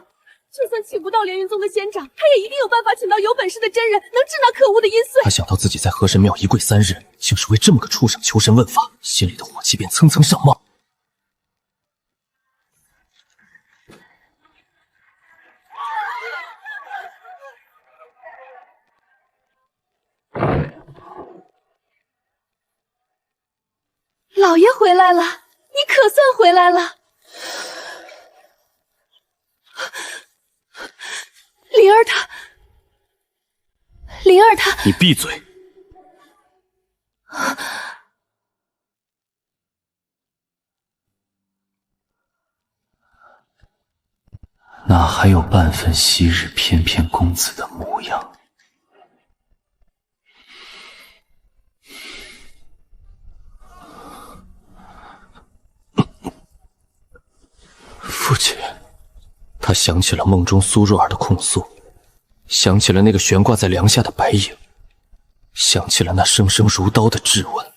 就算请不到连云宗的仙长，他也一定有办法请到有本事的真人，能治那可恶的阴祟。他想到自己在河神庙一跪3日，竟是为这么个畜生求神问法，心里的火气便蹭蹭上冒。老爷回来了，你可算回来了。灵儿她……你闭嘴！哪还有半分昔日翩翩公子的模样？父亲，他想起了梦中苏若儿的控诉，想起了那个悬挂在梁下的白影，想起了那生生如刀的质问。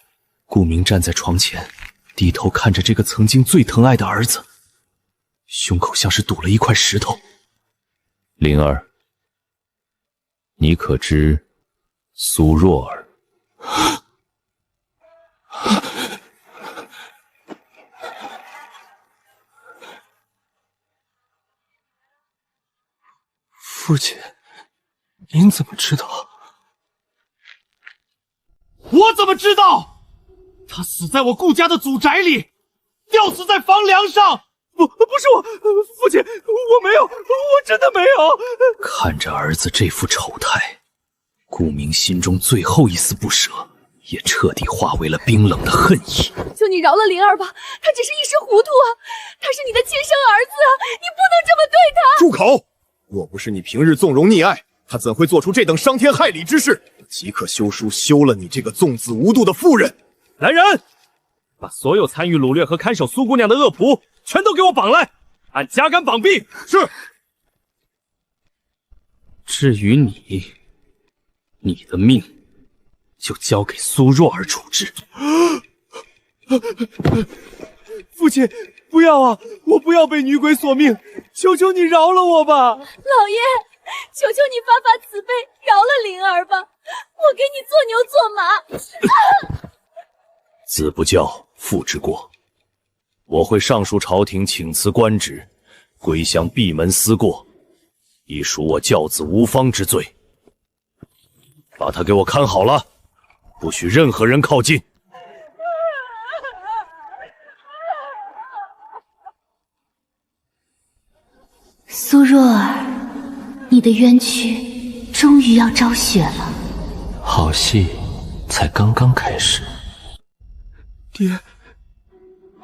顾明站在床前，低头看着这个曾经最疼爱的儿子，胸口像是堵了一块石头。灵儿，你可知苏若儿？父亲，您怎么知道？我怎么知道？他死在我顾家的祖宅里，吊死在房梁上。不是我，父亲，我没有，我真的没有。看着儿子这副丑态，顾明心中最后一丝不舍也彻底化为了冰冷的恨意。求你饶了灵儿吧，他只是一时糊涂啊，他是你的亲生儿子啊，你不能这么对他。住口！若不是你平日纵容溺爱，他怎会做出这等伤天害理之事？即刻休书，休了你这个纵子无度的妇人！来人，把所有参与掳掠和看守苏姑娘的恶仆全都给我绑来，按夹杆绑毙。是。至于你的命就交给苏若儿处置。父亲，不要啊！我不要被女鬼索命，求求你饶了我吧！老爷，求求你发发慈悲，饶了灵儿吧，我给你做牛做马。子不教，父之过。我会上书朝廷请辞官职，归乡闭门思过，以赎我教子无方之罪。把他给我看好了，不许任何人靠近。苏若儿，你的冤屈终于要昭雪了。好戏才刚刚开始。爹，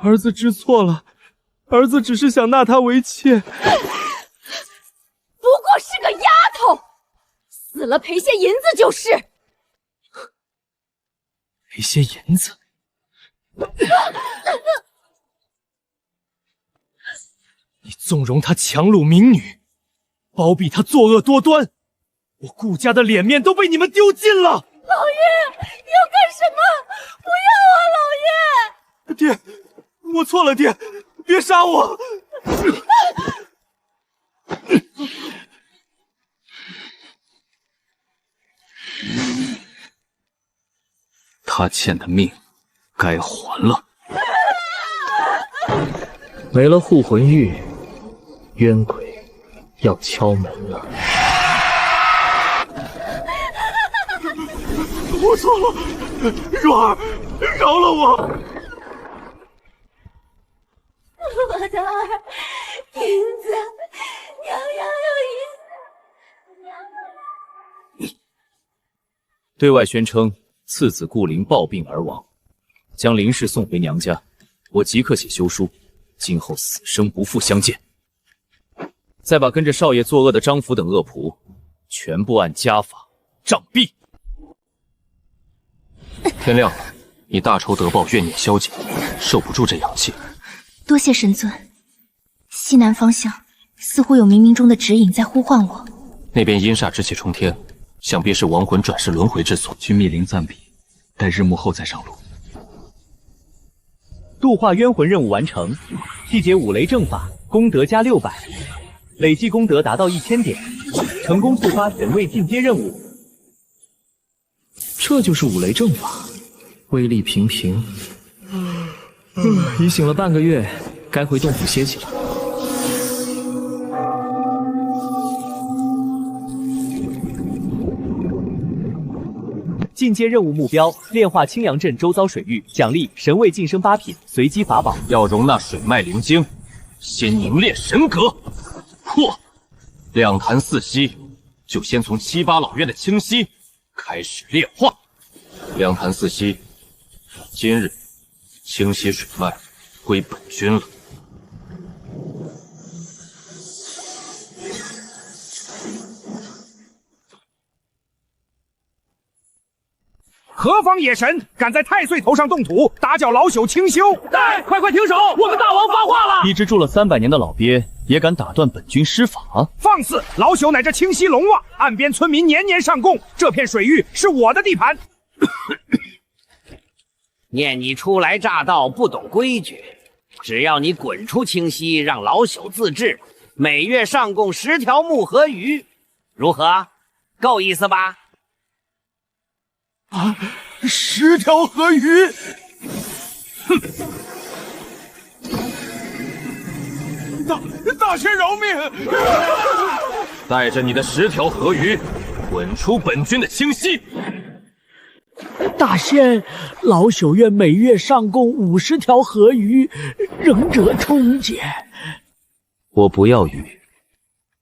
儿子知错了，儿子只是想纳她为妾。不过是个丫头，死了赔些银子就是。赔些银子？你纵容她强掳民女，包庇她作恶多端，我顾家的脸面都被你们丢尽了。老爷，你要干什么？不要啊，老爷！爹，我错了，爹，别杀我！他欠的命该还了。没了护魂玉，冤鬼要敲门了。我错了，若儿，饶了我！我的儿，银子，娘娘有银子。对外宣称次子顾灵暴病而亡，将林氏送回娘家。我即刻写休书，今后死生不复相见。再把跟着少爷作恶的张福等恶仆，全部按家法杖毙。天亮了，你大仇得报，怨念消解，受不住这阳气。多谢神尊。西南方向似乎有冥冥中的指引在呼唤我。那边阴煞之气冲天，想必是亡魂转世轮回之所。去密林暂避，待日暮后再上路。度化冤魂任务完成，缔结五雷正法，功德加600，累计功德达到1000点，成功触发神位进阶任务。这就是五雷正法，威力平平。已醒了半个月，该回洞府歇息了。进阶任务目标：炼化青阳镇周遭水域，奖励神位晋升8品，随机法宝。要容纳水脉灵晶，先凝练神格。嚯！两潭四溪，就先从7、8老院的清溪开始炼化。两潭四溪，今日清溪水脉归本君了。何方野神敢在太岁头上动土，打搅老朽清修？对，快停手！我们大王发话了！一只住了300年的老鳖也敢打断本君施法？放肆！老朽乃这清溪龙王，岸边村民年年上贡，这片水域是我的地盘。念你初来乍到，不懂规矩，只要你滚出清溪，让老朽自治，每月上贡10条木和鱼，如何？够意思吧？啊！10条河鱼！哼！大仙饶命！带着你的10条河鱼，滚出本军的清溪！大仙，老朽愿每月上供50条河鱼，仍者通解。我不要鱼，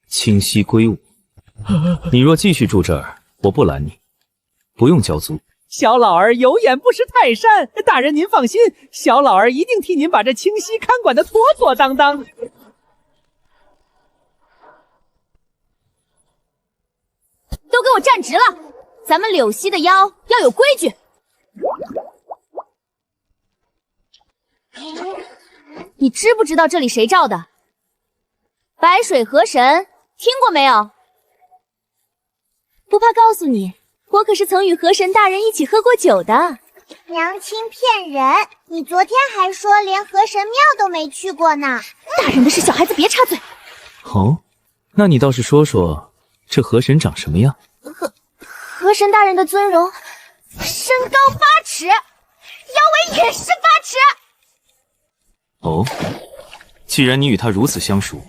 清溪归我。你若继续住这儿，我不拦你，不用交租。小老儿有眼不识泰山，大人您放心，小老儿一定替您把这清溪看管的妥妥当当。都给我站直了！咱们柳溪的妖要有规矩。你知不知道这里谁造的？白水河神，听过没有？不怕告诉你，我可是曾与河神大人一起喝过酒的。娘亲骗人！你昨天还说连河神庙都没去过呢。大人的事，小孩子别插嘴。哦，那你倒是说说，这河神长什么样？河神大人的尊容，身高8尺，腰围也是8尺。哦，既然你与他如此相熟，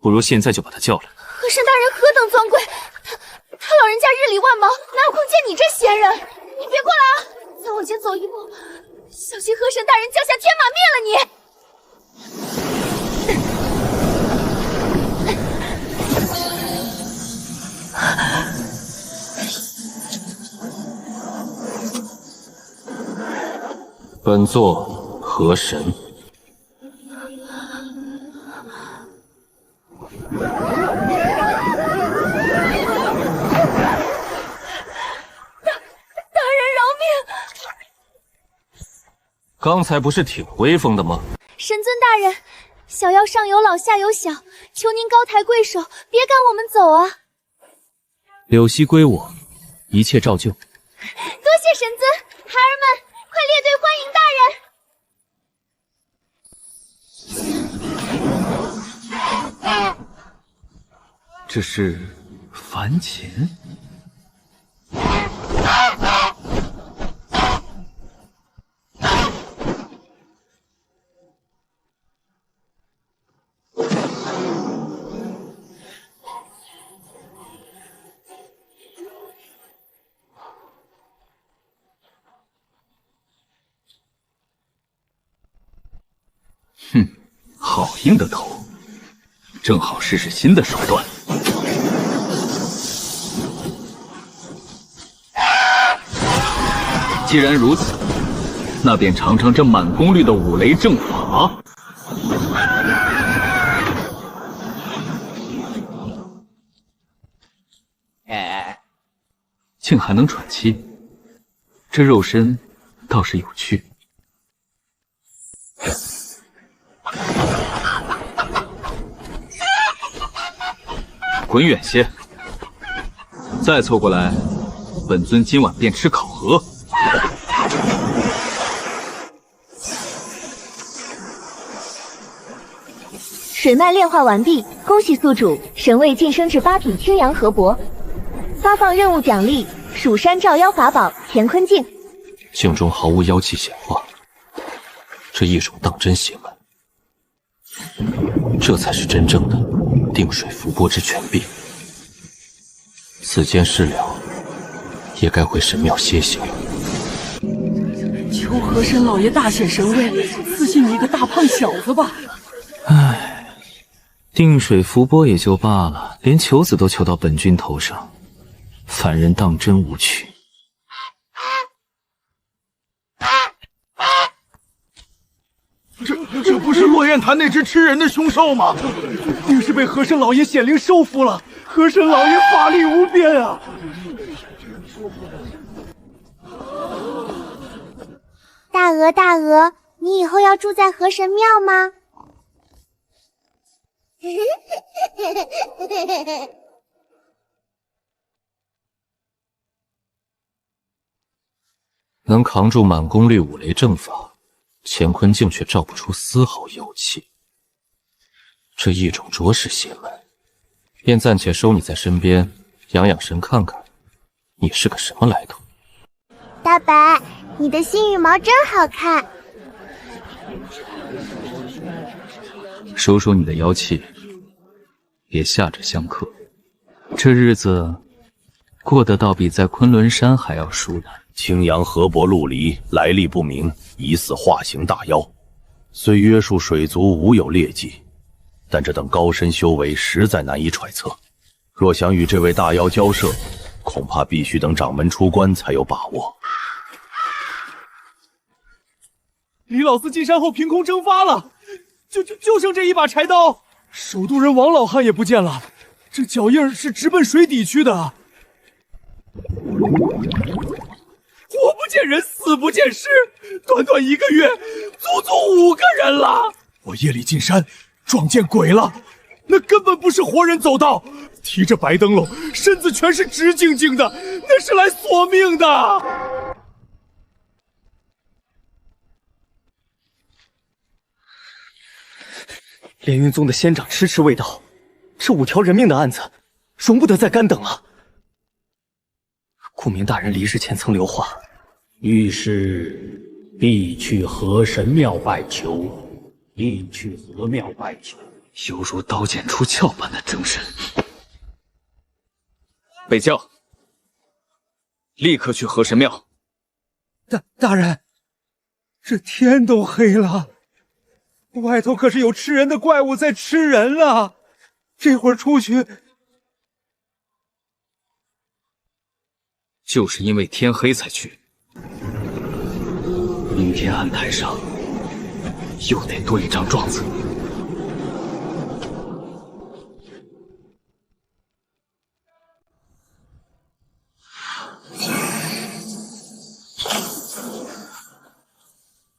不如现在就把他叫来。河神大人何等尊贵，他老人家日理万忙，哪有空见你这闲人？你别过来啊！再往前走一步，小心河神大人降下天马灭了你！本座河神。大人饶命！刚才不是挺威风的吗？神尊大人，小妖上有老下有小，求您高抬贵手，别赶我们走啊！柳溪归我，一切照旧。多谢神尊，孩儿们，快列队欢迎大人！这是凡钱？哼，好硬的头，正好试试新的手段。既然如此，那便尝尝这满功率的五雷正法。竟还能喘气，这肉身倒是有趣。滚远些！再凑过来，本尊今晚便吃烤鹅。水脉炼化完毕，恭喜宿主神位晋升至8品青阳河伯。发放任务奖励：蜀山照妖法宝乾坤镜。镜中毫无妖气显化，这异种当真邪门。这才是真正的定水伏波之权柄。此间事了，也该回神庙歇息了。求河神老爷大显神威，赐信你一个大胖小子吧。唉，定水伏波也就罢了，连求子都求到本君头上，凡人当真无趣。这不是落雁潭那只吃人的凶兽吗？定是被河神老爷显灵收服了。河神老爷法力无边啊！大鹅，大鹅，你以后要住在河神庙吗？能扛住满功率五雷正法，乾坤镜却照不出丝毫妖气。这异种着实邪门，便暂且收你在身边，养养神，看看你是个什么来头。大白，你的新羽毛真好看。收收你的妖气，别下着相克。这日子过得倒比在昆仑山还要舒坦。青阳河伯陆离，来历不明，疑似化形大妖，虽约束水族无有劣迹，但这等高深修为实在难以揣测。若想与这位大妖交涉，恐怕必须等掌门出关才有把握。李老四进山后凭空蒸发了，就剩这一把柴刀，守渡人王老汉也不见了，这脚印是直奔水底去的。活不见人，死不见尸，短短1个月，足足5个人了。我夜里进山，撞见鬼了，那根本不是活人走道，提着白灯笼，身子全是直径径的，那是来索命的。连云宗的仙长迟迟未到，这5条人命的案子，容不得再干等了。顾明大人离世前曾留话，遇事必去河神庙拜求，必去河庙拜求，犹如刀剑出鞘般的精神。北教，立刻去河神庙。大人，这天都黑了，外头可是有吃人的怪物在吃人啊！这会儿出去，就是因为天黑才去。明天案台上又得多一张状子。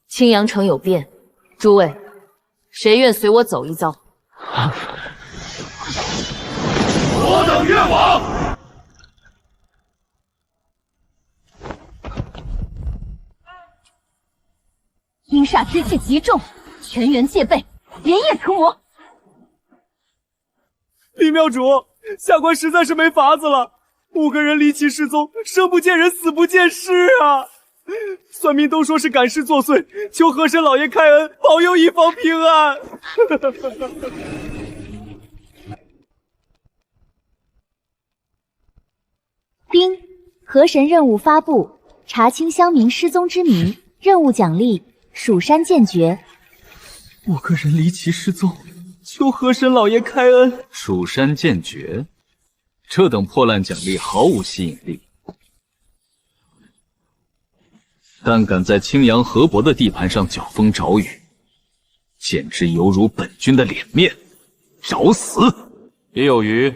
青阳城有变，诸位，谁愿随我走一遭？我等愿往。阴煞之气极重，全员戒备，连夜除魔。李庙主，下官实在是没法子了，5个人离奇失踪，生不见人，死不见尸啊！算命都说是赶尸作祟，求河神老爷开恩，保佑一方平安。丁，河神任务发布，查清乡民失踪之谜，任务奖励蜀山剑诀。 5个人离奇失踪，求河神老爷开恩。蜀山剑诀，这等破烂奖励毫无吸引力。但敢在青阳河伯的地盘上搅风找雨，简直犹如本君的脸面，找死！也有余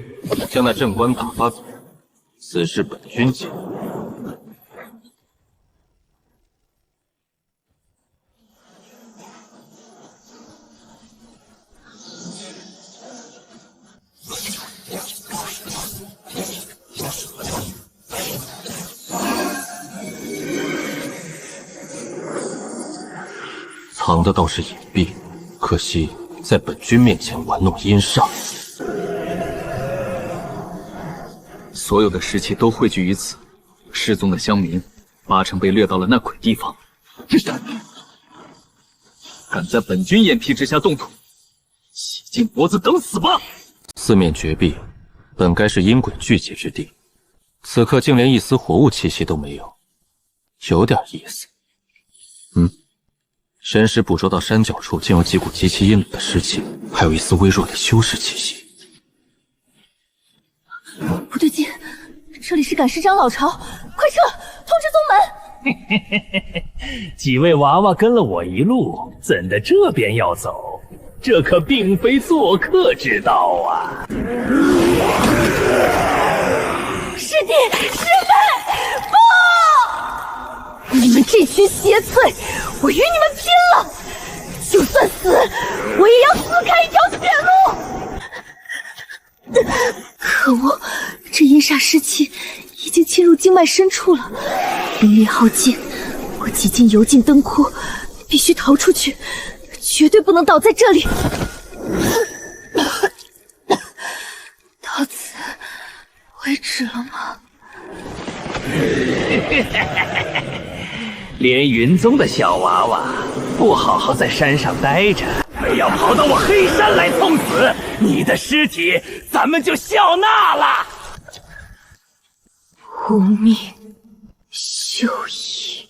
将那镇官打发走，此事本君解。 藏的倒是隐蔽，可惜在本君面前玩弄阴煞。所有的尸气都汇聚于此，失踪的乡民8成被掠到了那鬼地方。敢在本君眼皮之下动土，洗尽脖子等死吧！四面绝壁，本该是阴鬼聚集之地，此刻竟连一丝活物气息都没有，有点意思。神识捕捉到山脚处竟有几股极其阴冷的尸气，还有一丝微弱的修士气息。不对劲，这里是赶尸长老巢，快撤！通知宗门。几位娃娃跟了我一路，怎的这边要走？这可并非做客之道啊！师弟，师妹，不！你们这群邪祟，我与你们拼了！就算死，我也要撕开一条血路！可恶，这阴煞尸气已经侵入经脉深处了，灵力耗尽，我几经油尽灯枯，必须逃出去，绝对不能倒在这里。到此为止了吗？连云宗的小娃娃，不好好在山上待着，非要跑到我黑山来送死，你的尸体咱们就笑纳了。无命休矣。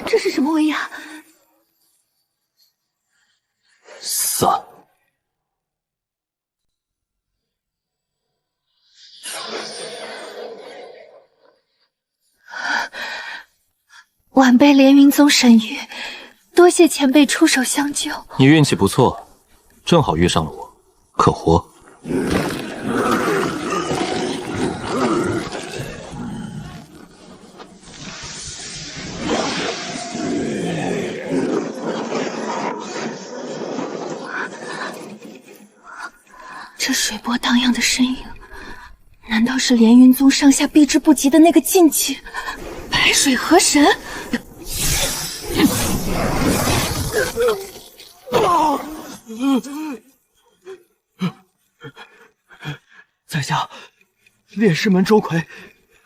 这是什么威压？散。晚辈连云宗沈玉，多谢前辈出手相救。你运气不错，正好遇上了我，可活。这水波荡漾的身影，难道是连云宗上下避之不及的那个禁忌——白水河神？在下烈士门周奎，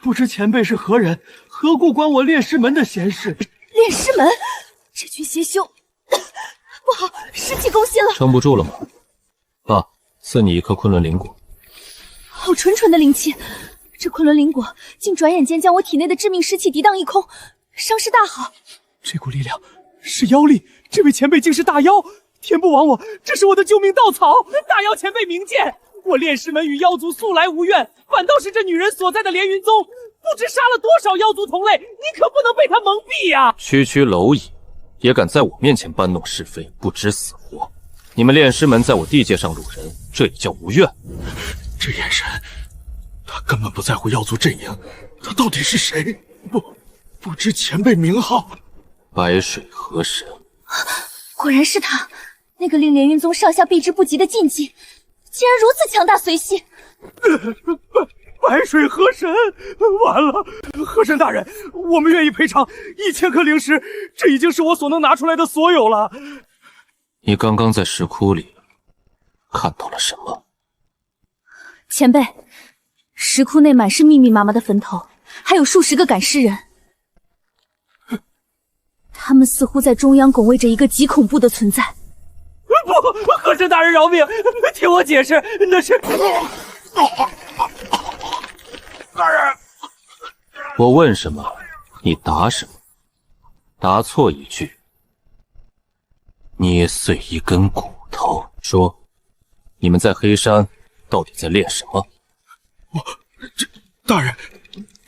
不知前辈是何人，何故管我烈士门的闲事？烈士门，这群邪修不好，士气攻心了，撑不住了吗？爸，赐你一颗昆仑灵果。好纯纯的灵气，这昆仑灵果竟转眼间将我体内的致命湿气涤荡一空，伤势大好。这股力量是妖力，这位前辈竟是大妖，天不亡我，这是我的救命稻草。大妖前辈明鉴，我烈士门与妖族素来无怨，反倒是这女人所在的连云宗，不知杀了多少妖族同类，你可不能被她蒙蔽呀！区区蝼蚁，也敢在我面前搬弄是非，不知死活。你们炼尸门在我地界上掳人，这也叫无怨？这眼神，他根本不在乎妖族阵营，他到底是谁？不知前辈名号。白水河神，果然是他，那个令连云宗上下避之不及的禁忌，竟然如此强大随系。白水河神，完了！河神大人，我们愿意赔偿1000颗灵石，这已经是我所能拿出来的所有了。你刚刚在石窟里看到了什么？前辈，石窟内满是密密麻麻的坟头，还有数十个赶尸人。他们似乎在中央拱卫着一个极恐怖的存在。不，河神大人饶命！听我解释，那是……大人，我问什么，你答什么。答错一句，捏碎一根骨头。说，你们在黑山到底在练什么？这大人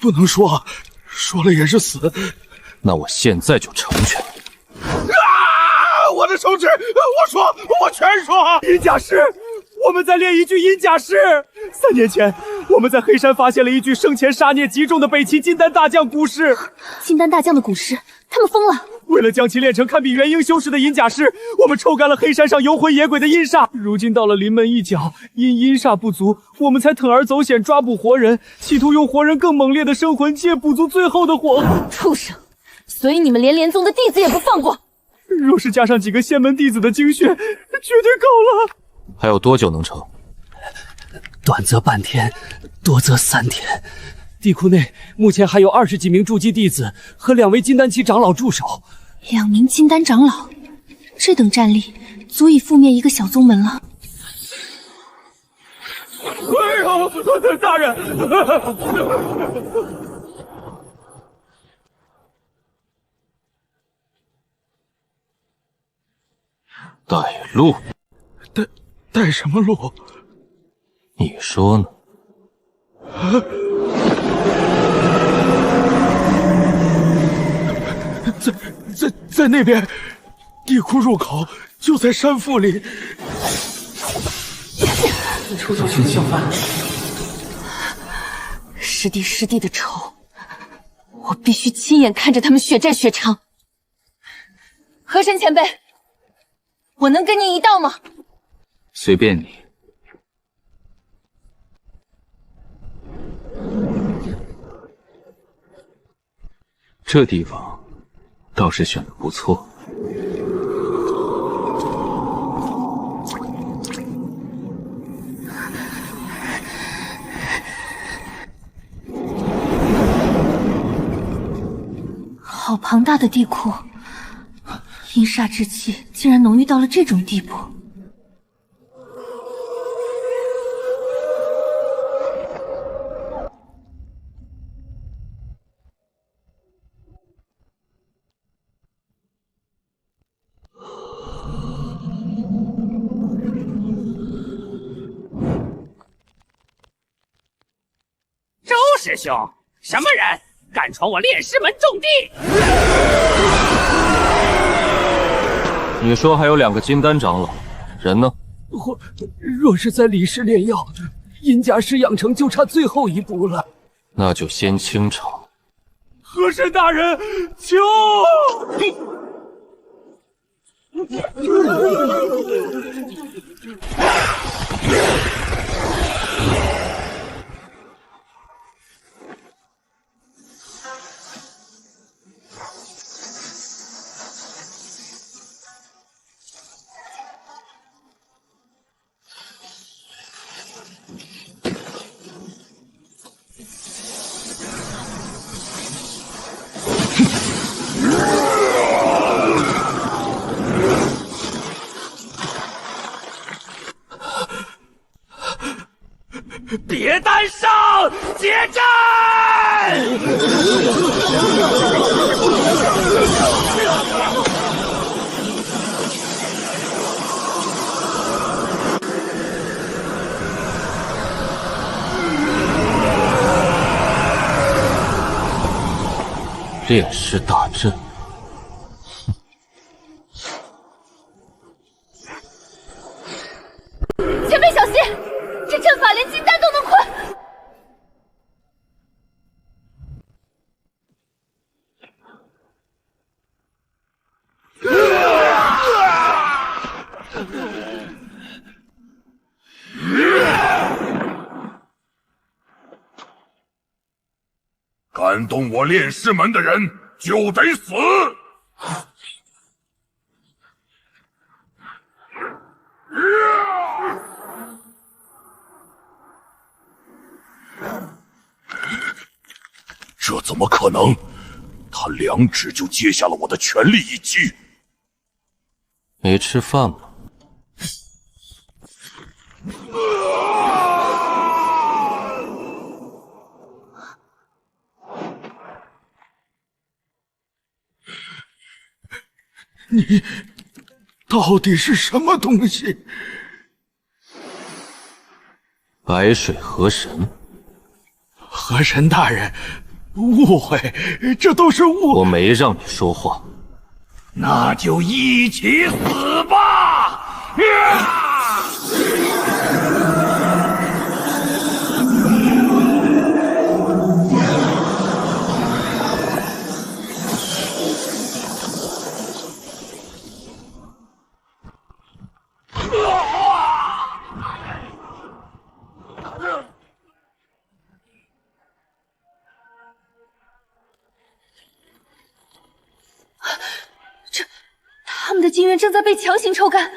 不能说啊，说了也是死。那我现在就成全你。我的手指，我全说。阴甲师，我们在练一具阴甲师。3年前，我们在黑山发现了一具生前杀孽极重的北齐金丹大将古尸。金丹大将的古尸，他们疯了。为了将其练成堪比元婴修士的阴甲师，我们抽干了黑山上游魂野鬼的阴煞。如今到了临门一脚，因阴煞不足，我们才铤而走险抓捕活人，企图用活人更猛烈的生魂界补足最后的火候。畜生！所以你们连连宗的弟子也不放过。若是加上几个仙门弟子的精血，绝对够了。还有多久能成？短则半天，多则3天。地库内目前还有20几名筑基弟子和2位金丹期长老驻守。2名金丹长老，这等战力足以覆灭一个小宗门了。哎呦，大人！带路？带什么路？你说呢？在那边，地窟入口就在山腹里。出走群小贩，师弟师弟的仇，我必须亲眼看着他们血债血偿。河神前辈，我能跟您一道吗？随便你。这地方倒是选的不错。庞大的地库，阴煞之气竟然浓郁到了这种地步。周师兄，什么人敢闯我炼师门重地？你说还有2个金丹长老，人呢？若是在李氏炼药，阴甲师养成就差最后一步了。那就先清场。和珅大人，求！别单上，接战！炼师大阵，前辈小心，这阵法连金丹都能困。敢动我炼师门的人就得死！这怎么可能？他2指就接下了我的全力一击。没吃饭吗？你到底是什么东西？白水河神。河神大人，误会，这都是误。我没让你说话。那就一起死吧！他们的金元正在被强行抽干。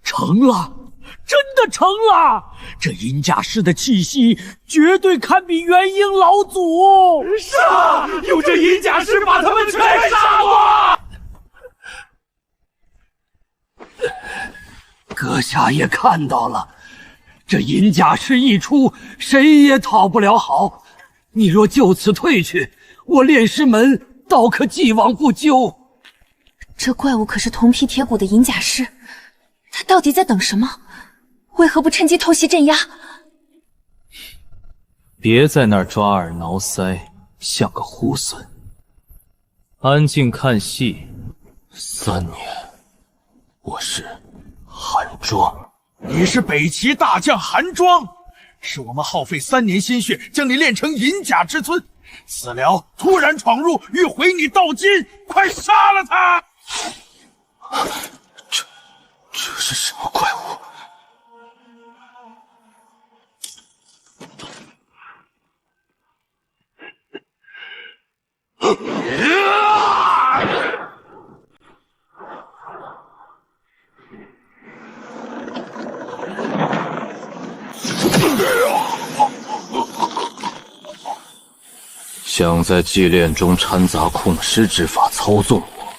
成了，真的成了！这阴甲师的气息绝对堪比元婴老祖。是啊，有这阴甲师把他们全杀光！阁下也看到了，这阴甲师一出，谁也讨不了好。你若就此退去，我炼师门倒可既往不咎。这怪物可是铜皮铁骨的银甲师，他到底在等什么？为何不趁机偷袭镇压？别在那儿抓耳挠腮，像个猢狲。安静看戏，3年我是韩庄。你是北齐大将韩庄，是我们耗费3年心血将你练成银甲之尊，此辽突然闯入，欲毁你道金，快杀了他！这是什么怪物？想在祭炼中掺杂控尸之法操纵我，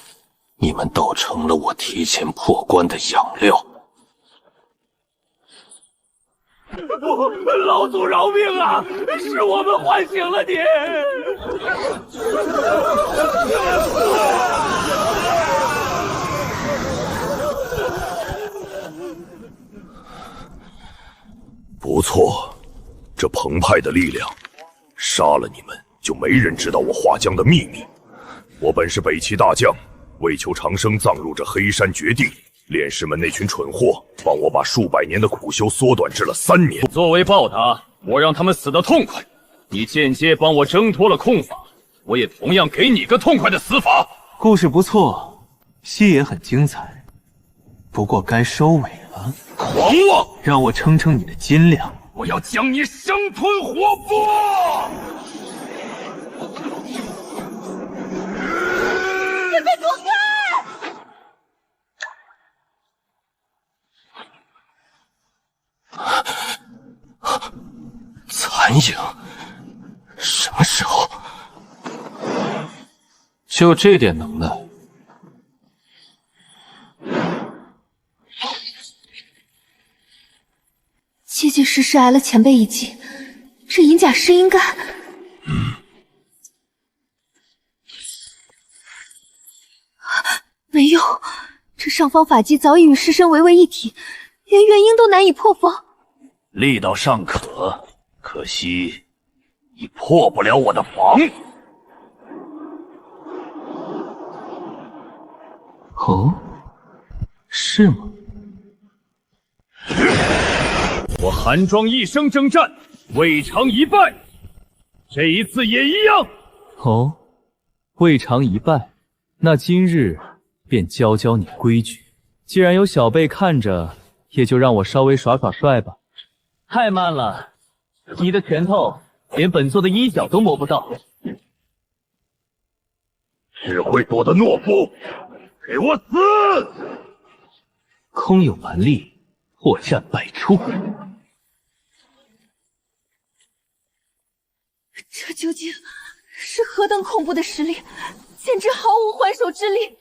你们倒成了我提前破关的养料。老祖饶命啊！是我们唤醒了你。不错，这澎湃的力量，杀了你们就没人知道我华江的秘密。我本是北齐大将，为求长生，葬入这黑山绝地。炼师们那群蠢货，帮我把数百年的苦修缩短至了3年。作为报答，我让他们死得痛快。你间接帮我挣脱了控法，我也同样给你个痛快的死法。故事不错，戏也很精彩，不过该收尾了。狂妄！让我称称你的斤两。我要将你生吞活剥！你别躲开！残影，什么时候？就这点能耐？结结实实挨了前辈一击，这银甲师应该……没有，这上方法技早已与尸身为为一体，连元婴都难以破防。力道尚可，可惜你破不了我的防。哦，是吗？我韩庄一生征战，未尝一败，这一次也一样。哦，未尝一败，那今日便教教你规矩。既然有小辈看着，也就让我稍微耍耍帅吧。太慢了，你的拳头连本座的衣角都摸不到。只会躲的懦夫，给我死！空有蛮力，破绽百出。这究竟是何等恐怖的实力，简直毫无还手之力！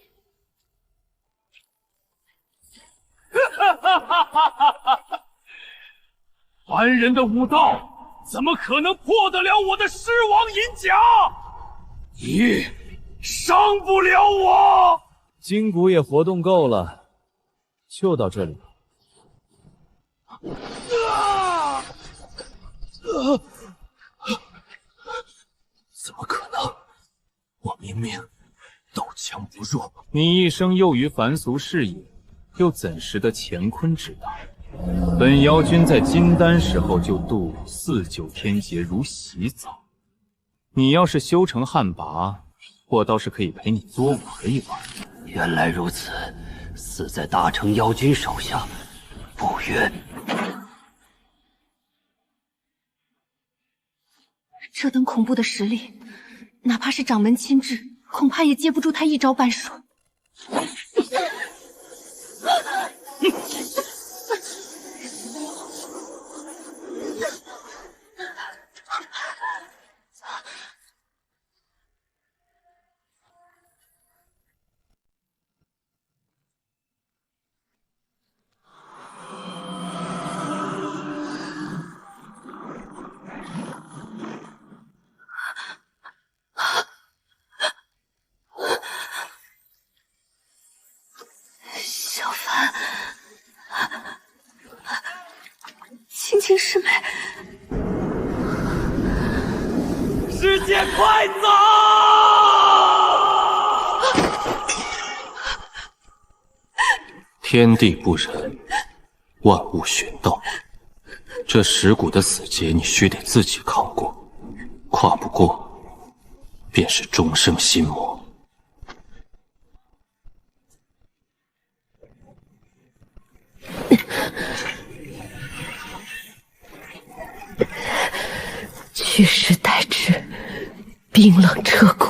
凡人的武道怎么可能破得了我的狮王银甲？你伤不了我！筋骨也活动够了，就到这里吧。怎么可能？我明明刀枪不入。你一生囿于凡俗事业，又怎识得乾坤之道？本妖君在金丹时候就度49天劫如洗澡。你要是修成旱魃，我倒是可以陪你多玩一玩。原来如此，死在大成妖君手下，不冤。这等恐怖的实力，哪怕是掌门亲至，恐怕也接不住他一招半式。小凡，青青师妹，师姐快走！天天地不仁，万物寻道。这蚀骨的死劫，你须得自己扛过，跨不过，便是终生心魔。蓄势待之，冰冷彻骨。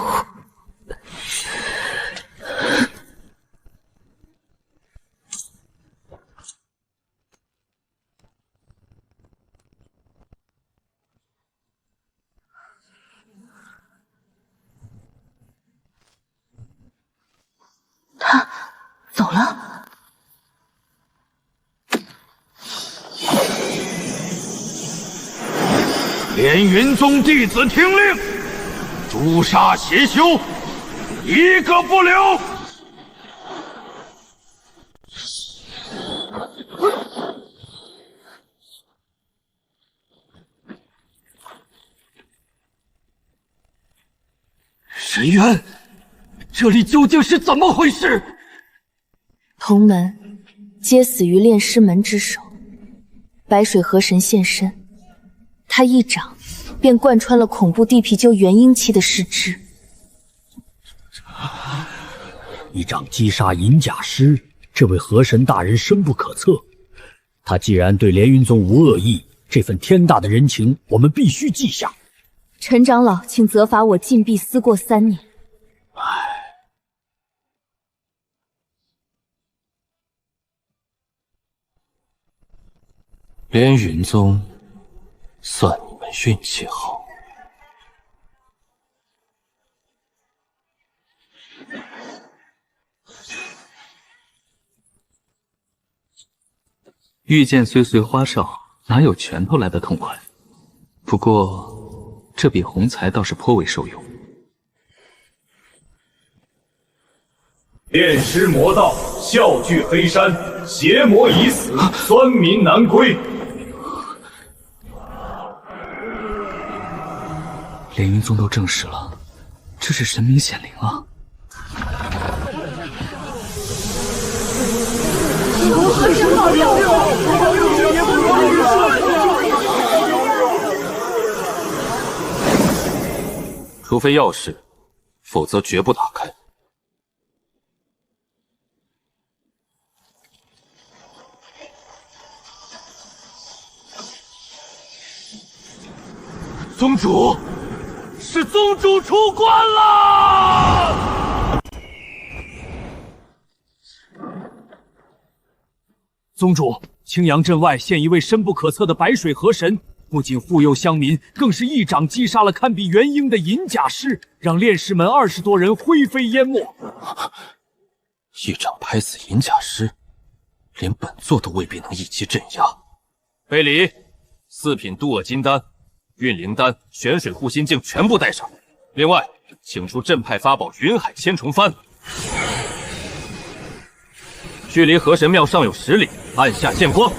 他走了。连云宗弟子听令，诛杀邪修，一个不留。神渊，这里究竟是怎么回事？同门皆死于炼尸门之手，白水河神现身，他一掌便贯穿了恐怖地皮鸠元婴期的尸肢。一掌击杀银甲师，这位河神大人深不可测。他既然对连云宗无恶意，这份天大的人情，我们必须记下。陈长老，请责罚我禁闭思过3年。连云宗，算你们运气好。遇见岁岁花少，哪有拳头来的痛快？不过，这笔红财倒是颇为受用。炼尸魔道，笑聚黑山，邪魔已死，酸民难归。连云宗都证实了，这是神明显灵啊！除非要事，否则绝不打开。宗主，是宗主出关了！宗主，青阳镇外现一位深不可测的白水河神，不仅护佑乡民，更是一掌击杀了堪比元婴的银甲师，让炼尸门20多人灰飞烟没。一掌拍死银甲师，连本座都未必能一击镇压。备礼，4品渡厄金丹、运灵丹、玄水护心镜全部带上。另外，请出镇派法宝云海千重幡。距离河神庙尚有10里，按下剑光。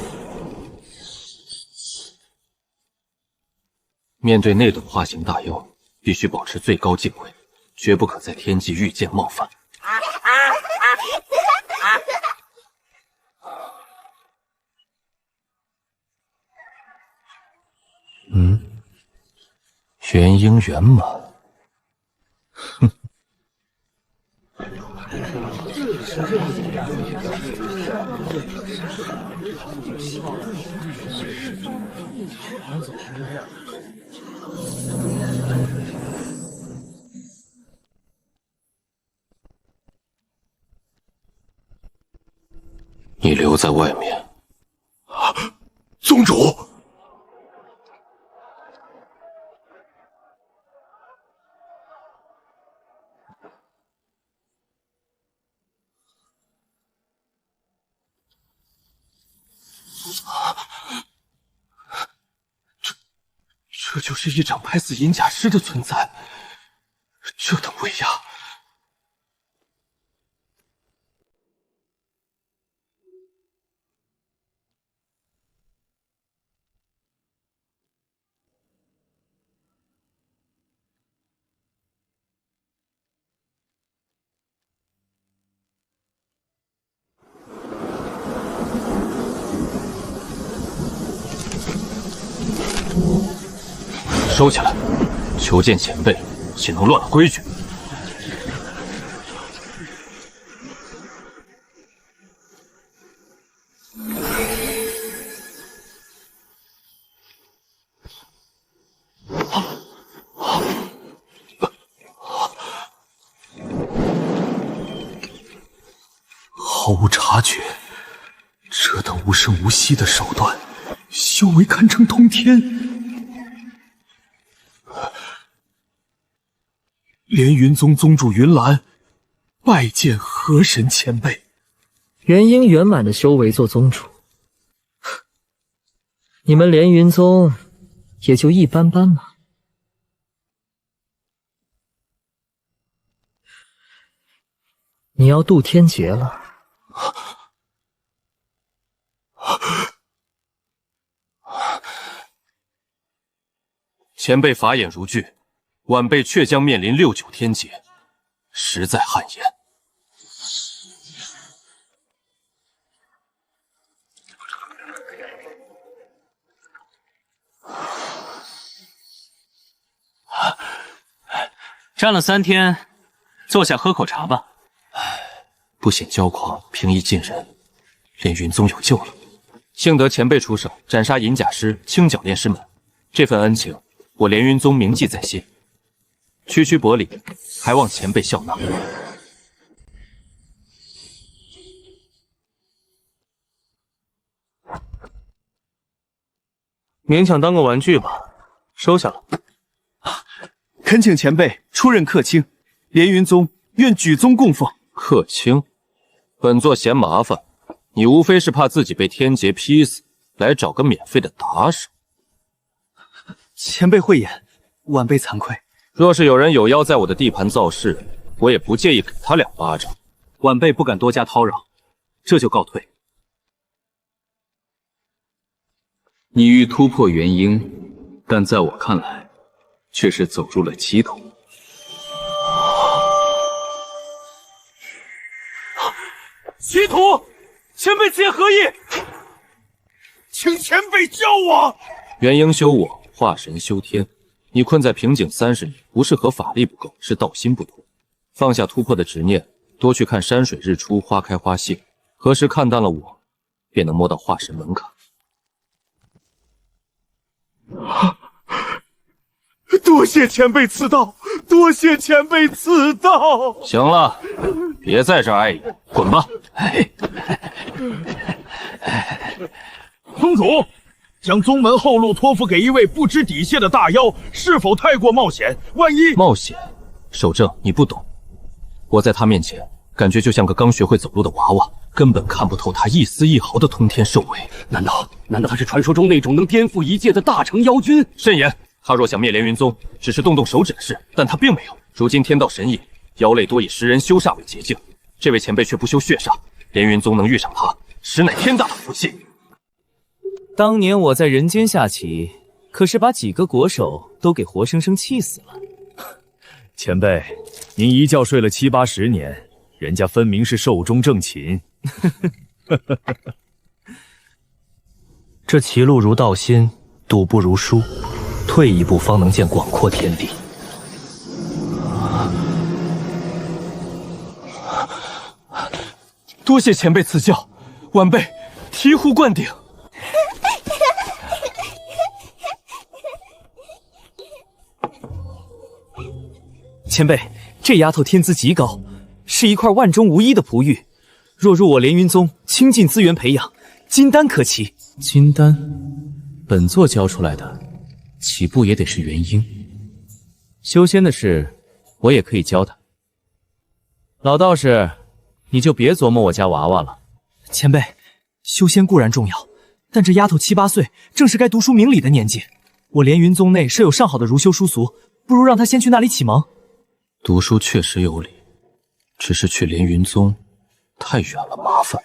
面对那等化形大妖，必须保持最高敬畏，绝不可在天际遇剑冒犯。元婴圆满。哼。你留在外面。宗主。这就是一掌拍死银甲师的存在，这等威压！收起来，求见前辈，岂能乱了规矩？毫无察觉，这等无声无息的手段，修为堪称通天。连云宗宗主云岚拜见河神前辈。元婴圆满的修为做宗主，你们连云宗也就一般般嘛。你要渡天劫了。前辈法眼如炬，晚辈却将面临6、9天劫，实在汗颜。站了3天，坐下喝口茶吧。不显骄狂，平易近人，连云宗有救了。幸得前辈出手斩杀银甲师，清剿炼师门，这份恩情我连云宗铭记在心。区区薄礼，还望前辈笑纳。勉强当个玩具吧，收下了。恳请前辈出任客卿，连云宗愿举宗供奉。客卿，本座嫌麻烦，你无非是怕自己被天劫劈死，来找个免费的打手。前辈慧眼，晚辈惭愧。若是有人有妖在我的地盘造势，我也不介意给他2巴掌。晚辈不敢多加叨扰，这就告退。你欲突破元婴，但在我看来，却是走入了歧途。歧途！前辈此言何意？请前辈教我。元婴修我，化神修天。你困在瓶颈30年，不是和法力不够，是道心不同。放下突破的执念，多去看山水日出，花开花谢。何时看淡了我，便能摸到化神门槛。多谢前辈赐道，多谢前辈赐道。行了，别在这儿碍眼，滚吧。宗主，将宗门后路托付给一位不知底线的大妖，是否太过冒险？万一冒险？守正，你不懂。我在他面前，感觉就像个刚学会走路的娃娃，根本看不透他一丝一毫的通天兽位。难道他是传说中那种能颠覆一界的大成妖君？慎言！他若想灭连云宗，只是动动手指的事，但他并没有。如今天道神隐，妖类多以食人修煞为捷径，这位前辈却不修血煞，连云宗能遇上他，实乃天大的福气。当年我在人间下棋，可是把几个国手都给活生生气死了。前辈，您一觉睡了7、80年，人家分明是寿终正寝。这歧路如道心，赌不如输，退一步方能见广阔天地。多谢前辈赐教，晚辈醍醐灌顶。前辈，这丫头天资极高，是一块万中无一的璞玉。若入我连云宗，倾尽资源培养，金丹可期。金丹，本座教出来的，起步也得是元婴。修仙的事，我也可以教他。老道士，你就别琢磨我家娃娃了。前辈，修仙固然重要，但这丫头7、8岁，正是该读书明理的年纪。我连云宗内设有上好的儒修书俗，不如让她先去那里启蒙。读书确实有理，只是去连云宗太远了，麻烦。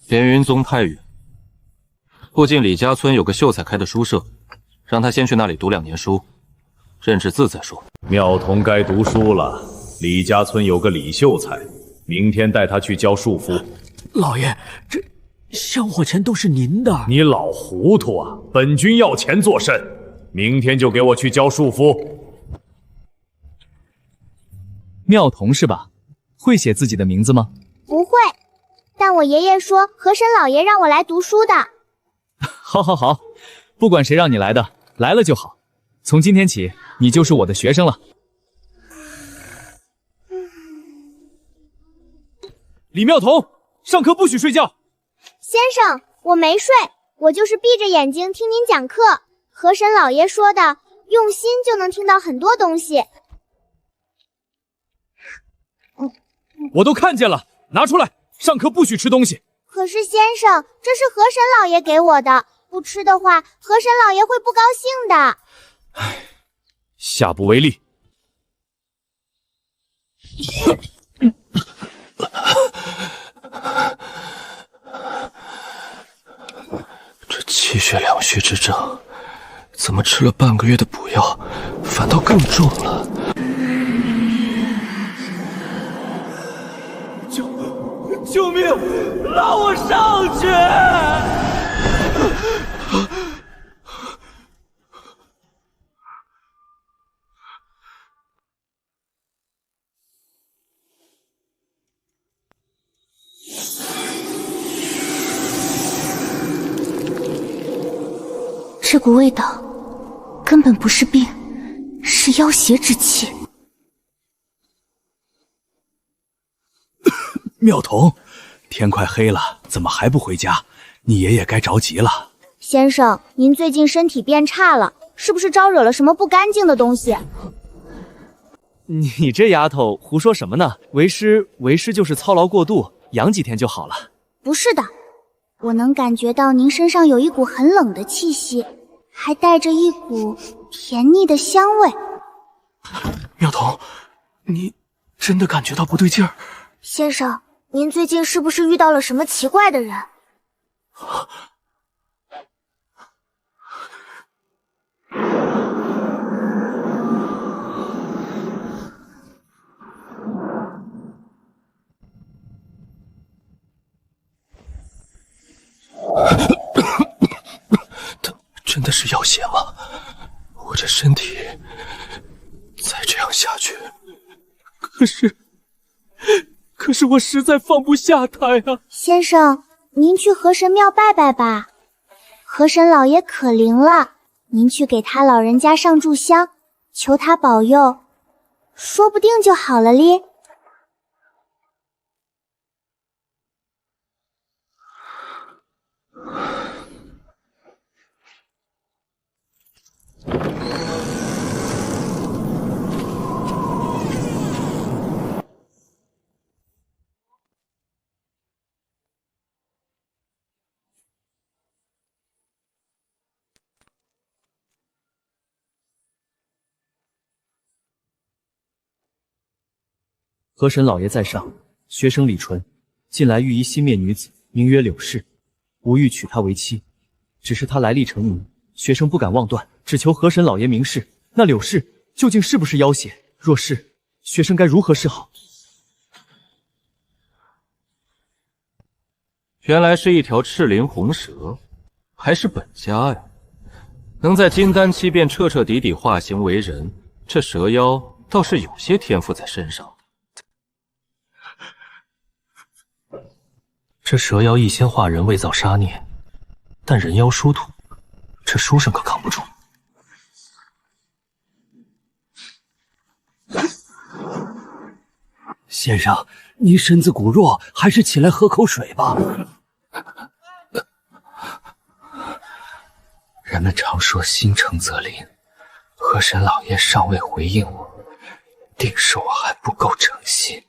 连云宗太远，附近李家村有个秀才开的书社，让他先去那里读2年书，认识字再说。妙童该读书了，李家村有个李秀才，明天带他去教束缚。老爷，这香火钱都是您的。你老糊涂啊！本君要钱作甚？明天就给我去交束缚。妙童是吧？会写自己的名字吗？不会，但我爷爷说河神老爷让我来读书的。好，好，好，不管谁让你来的，来了就好。从今天起，你就是我的学生了。李妙童，上课不许睡觉。先生，我没睡，我就是闭着眼睛听您讲课。河神老爷说的，用心就能听到很多东西。我都看见了，拿出来！上课不许吃东西。可是先生，这是河神老爷给我的，不吃的话，河神老爷会不高兴的。唉，下不为例。这气血两虚之症，怎么吃了半个月的补药，反倒更重了？救命！拉我上去！这股味道根本不是病，是妖邪之气。妙童，天快黑了，怎么还不回家？你爷爷该着急了。先生，您最近身体变差了，是不是招惹了什么不干净的东西？你这丫头胡说什么呢？为师就是操劳过度，养几天就好了。不是的，我能感觉到您身上有一股很冷的气息，还带着一股甜腻的香味。妙童，你真的感觉到不对劲儿？先生，您最近是不是遇到了什么奇怪的人？真的是妖邪吗？我这身体再这样下去，可是我实在放不下他呀。先生，您去河神庙拜拜吧，河神老爷可灵了，您去给他老人家上炷香，求他保佑，说不定就好了哩。河神老爷在上，学生李纯近来遇一新灭女子，名曰柳氏，吾欲娶她为妻，只是她来历成谜，学生不敢妄断，只求河神老爷明示，那柳氏究竟是不是妖邪？若是，学生该如何是好？原来是一条赤鳞红蛇，还是本家呀！能在金丹期便彻彻底底化形为人，这蛇妖倒是有些天赋在身上。这蛇妖一仙化人，未造杀孽，但人妖殊途，这书生可扛不住。先生，您身子骨弱，还是起来喝口水吧。人们常说心诚则灵，河神老爷尚未回应我，定是我还不够诚心。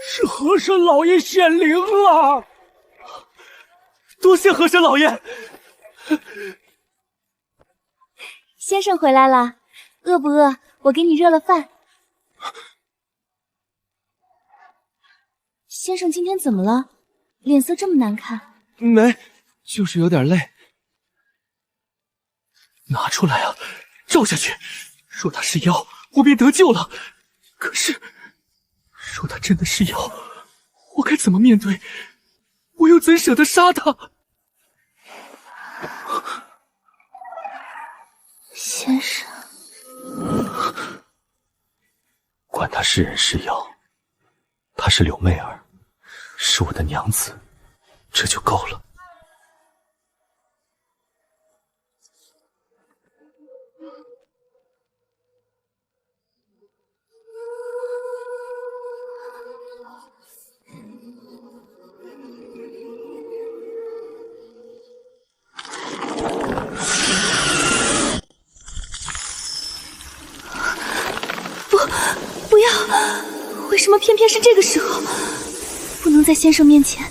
是河神老爷显灵了，多谢河神老爷。先生回来了，饿不饿？我给你热了饭。先生今天怎么了？脸色这么难看。没，就是有点累。拿出来啊，照下去。若他是妖，我便得救了。可是，若他真的是妖，我该怎么面对？我又怎舍得杀他？先生，管他是人是妖，她是柳媚儿，是我的娘子，这就够了。不要！为什么偏偏是这个时候？不能在先生面前，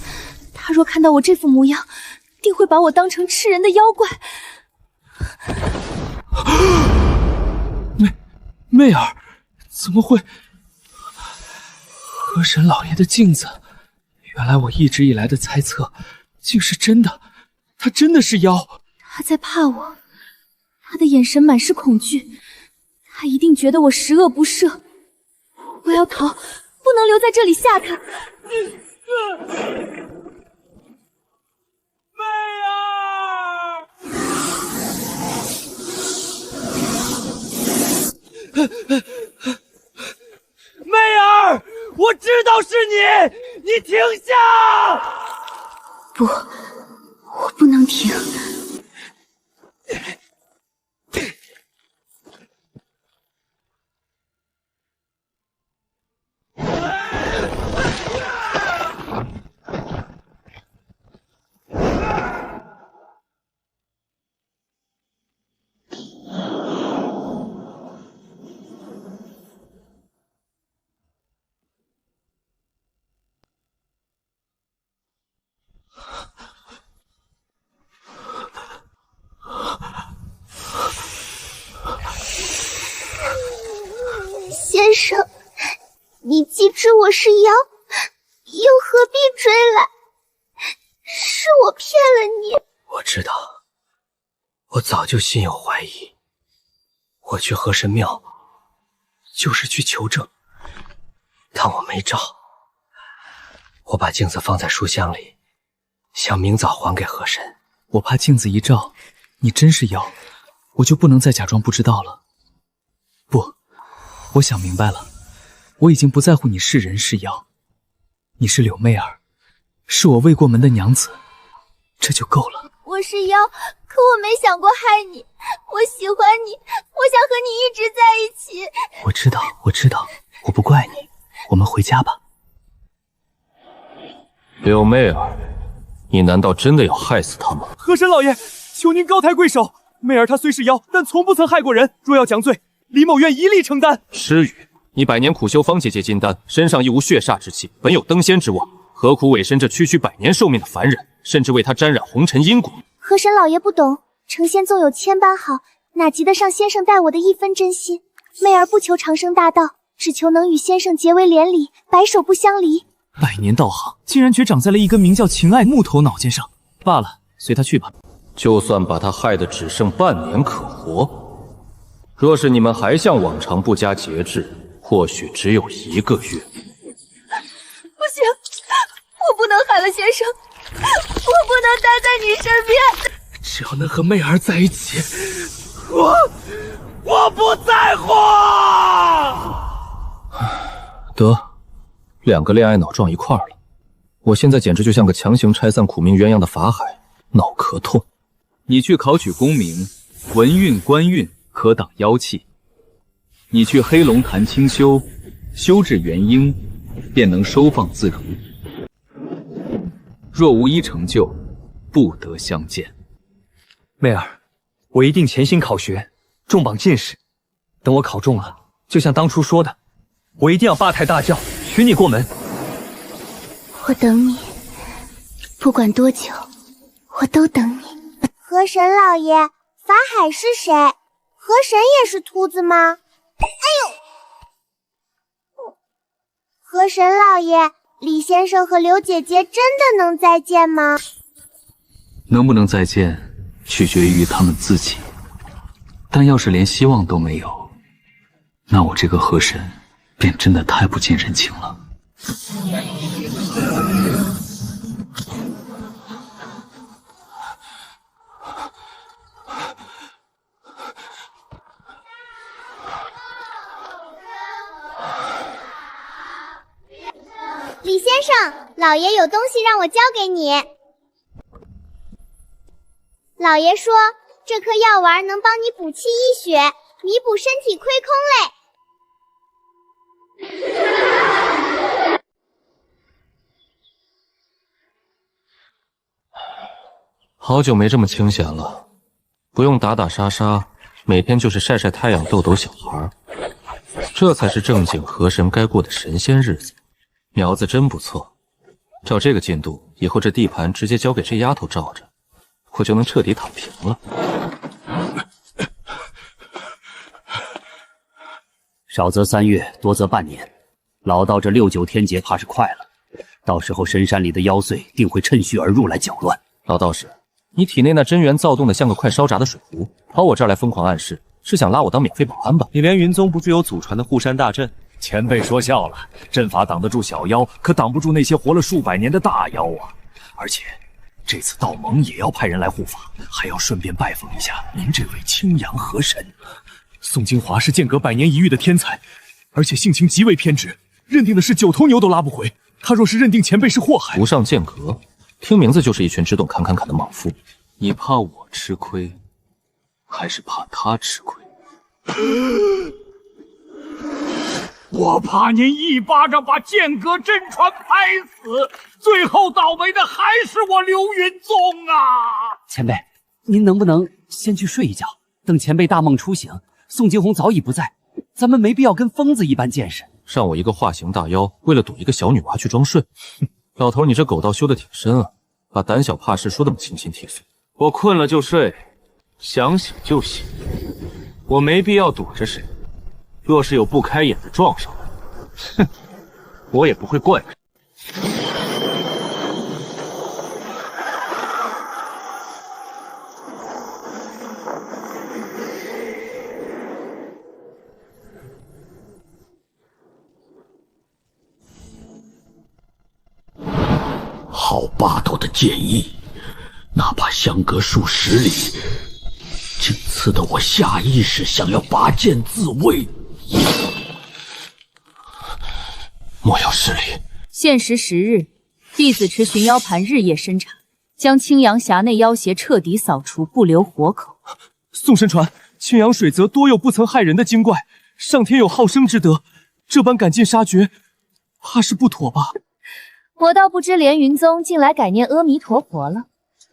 他若看到我这副模样，定会把我当成吃人的妖怪。媚儿，怎么会？河神老爷的镜子，原来我一直以来的猜测竟是真的，他真的是妖。他在怕我，他的眼神满是恐惧，他一定觉得我十恶不赦。我要逃，不能留在这里吓他。媚儿，媚儿，我知道是你，你停下！不，我不能停。先生，你既知我是妖，又何必追来？是我骗了你。我知道，我早就心有怀疑。我去河神庙，就是去求证，但我没照。我把镜子放在书箱里，想明早还给河神。我怕镜子一照，你真是妖，我就不能再假装不知道了。不，我想明白了，我已经不在乎你是人是妖，你是柳媚儿，是我未过门的娘子，这就够了。我是妖，可我没想过害你。我喜欢你，我想和你一直在一起。我知道，我不怪你，我们回家吧。柳媚儿，你难道真的要害死他吗？河神老爷，求您高抬贵手，媚儿她虽是妖，但从不曾害过人，若要降罪，李某愿一力承担。诗雨，你百年苦修方解结金丹，身上亦无血煞之气，本有登仙之望，何苦委身这区区百年寿命的凡人，甚至为他沾染红尘因果？河神老爷不懂，成仙纵有千般好，哪及得上先生待我的一分真心？媚儿不求长生大道，只求能与先生结为连理，白首不相离。百年道行，竟然却长在了一根名叫情爱木头脑尖上。罢了，随他去吧。就算把他害得只剩半年可活，若是你们还像往常不加节制，或许只有1个月。不行，我不能害了先生，我不能待在你身边。只要能和媚儿在一起，我不在乎。得，2个恋爱脑撞一块儿了。我现在简直就像个强行拆散苦命鸳鸯的法海，脑壳痛。你去考取功名，文运官运可挡妖气。你去黑龙潭清修，修至元婴，便能收放自如。若无一成就，不得相见。媚儿，我一定潜心考学，重榜进士。等我考中了，就像当初说的，我一定要八抬大轿娶你过门。我等你，不管多久，我都等你。河神老爷，法海是谁？河神也是秃子吗？哎呦！河神老爷，李先生和刘姐姐真的能再见吗？能不能再见，取决于他们自己。但要是连希望都没有，那我这个河神便真的太不近人情了。李先生，老爷有东西让我交给你。老爷说，这颗药丸能帮你补气益血，弥补身体亏空嘞。好久没这么清闲了，不用打打杀杀，每天就是晒晒太阳、逗逗小孩，这才是正经河神该过的神仙日子。苗子真不错，照这个进度，以后这地盘直接交给这丫头罩着，我就能彻底躺平了。少则3月，多则半年，老道这6、9天劫怕是快了。到时候深山里的妖祟定会趁虚而入来搅乱。老道士，你体内那真元躁动的像个快烧炸的水壶，跑我这儿来疯狂暗示，是想拉我当免费保安吧？你连云宗不是有祖传的护山大阵？前辈说笑了，阵法挡得住小妖，可挡不住那些活了数百年的大妖啊！而且这次道盟也要派人来护法，还要顺便拜访一下您这位青阳河神。宋金华是间隔100年一遇的天才，而且性情极为偏执，认定的是9头牛都拉不回。他若是认定前辈是祸害，无上剑阁，听名字就是一群只懂砍砍砍的莽夫。你怕我吃亏，还是怕他吃亏？我怕您一巴掌把剑阁真传拍死，最后倒霉的还是我刘云宗啊！前辈，您能不能先去睡一觉？等前辈大梦初醒，宋金红早已不在，咱们没必要跟疯子一般见识。让我一个化形大妖，为了堵一个小女娃去装睡？老头，你这狗道修得挺深啊，把胆小怕事说得这么清新剔碎。我困了就睡，想醒就醒，我没必要躲着谁。若是有不开眼的撞上来，哼，我也不会怪谁。好霸道的剑意，哪怕相隔数十里，竟刺得我下意识想要拔剑自卫。莫要失礼。限时10日，弟子持寻妖盘日夜侦查，将青阳峡内妖邪彻底扫除，不留活口。宋神传，青阳水泽多有不曾害人的精怪，上天有好生之德，这般赶尽杀绝，怕是不妥吧？我倒不知连云宗近来改念阿弥陀佛了，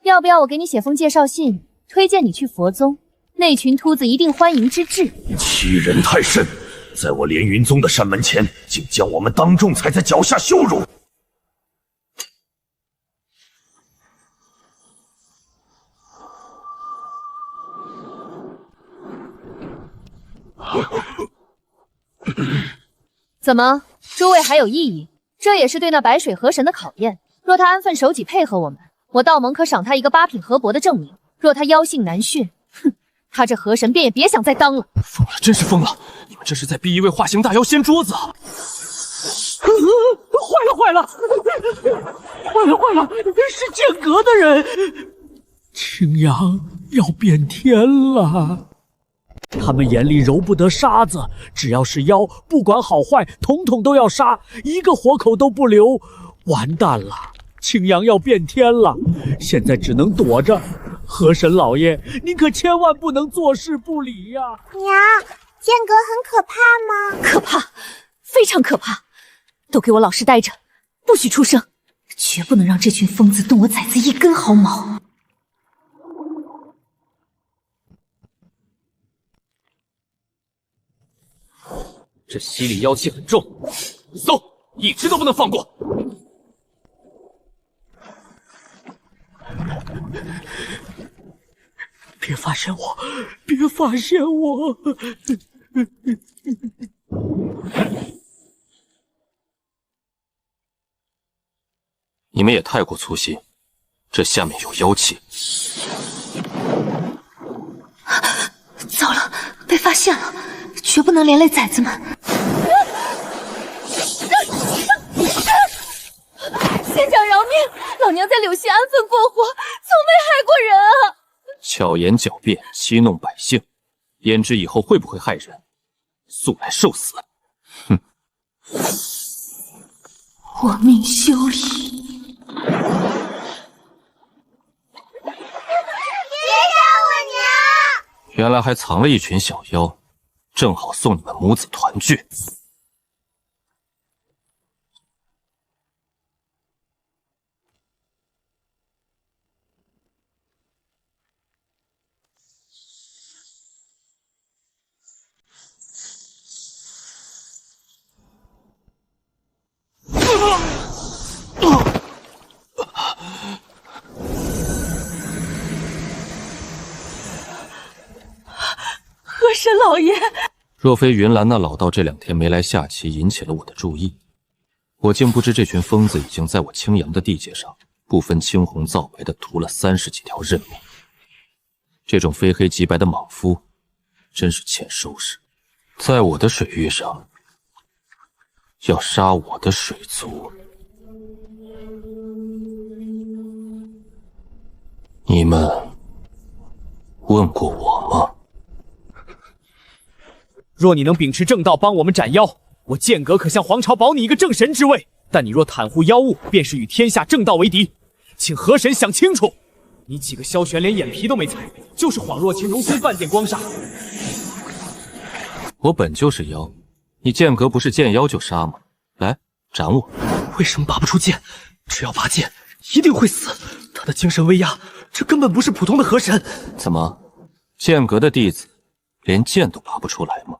要不要我给你写封介绍信，推荐你去佛宗？那群秃子一定欢迎之至。欺人太甚，在我连云宗的山门前，竟将我们当众踩在脚下羞辱。怎么，诸位还有异议？这也是对那白水河神的考验。若他安分守己配合我们，我道盟可赏他一个8品河伯的证明；若他妖性难驯，哼，他这河神便也别想再当了。疯了，真是疯了！你们这是在逼一位化形大妖掀桌子啊！坏了！是剑阁的人！青阳要变天了。他们眼里揉不得沙子，只要是妖，不管好坏，统统都要杀，一个活口都不留。完蛋了，青阳要变天了，现在只能躲着。河神老爷，您可千万不能坐视不理呀！娘，剑阁很可怕吗？可怕，非常可怕！都给我老实待着，不许出声，绝不能让这群疯子动我崽子一根毫毛。这溪里妖气很重，搜，一只都不能放过。别发现我！别发现我！你们也太过粗心，这下面有妖气。糟了，被发现了！绝不能连累崽子们。县长饶命！老娘在柳溪安分过活，从没害过人啊！巧言狡辩，欺弄百姓，焉知以后会不会害人？速来受死！哼！我命休矣。原来还藏了一群小妖，正好送你们母子团聚。和珅老爷，若非云岚那老道这2天没来下棋，引起了我的注意，我竟不知这群疯子已经在我青阳的地界上不分青红皂白的屠了30几条人命。这种非黑即白的莽夫，真是欠收拾。在我的水域上，要杀我的水族。你们问过我吗？若你能秉持正道帮我们斩妖，我剑阁可向皇朝保你一个正神之位。但你若袒护妖物，便是与天下正道为敌，请河神想清楚。你几个萧玄连眼皮都没踩，就是恍若其如非半点光煞。我本就是妖，你剑阁不是见妖就杀吗？来，斩我！为什么拔不出剑？只要拔剑，一定会死。他的精神威压，这根本不是普通的河神。怎么，剑阁的弟子连剑都拔不出来吗？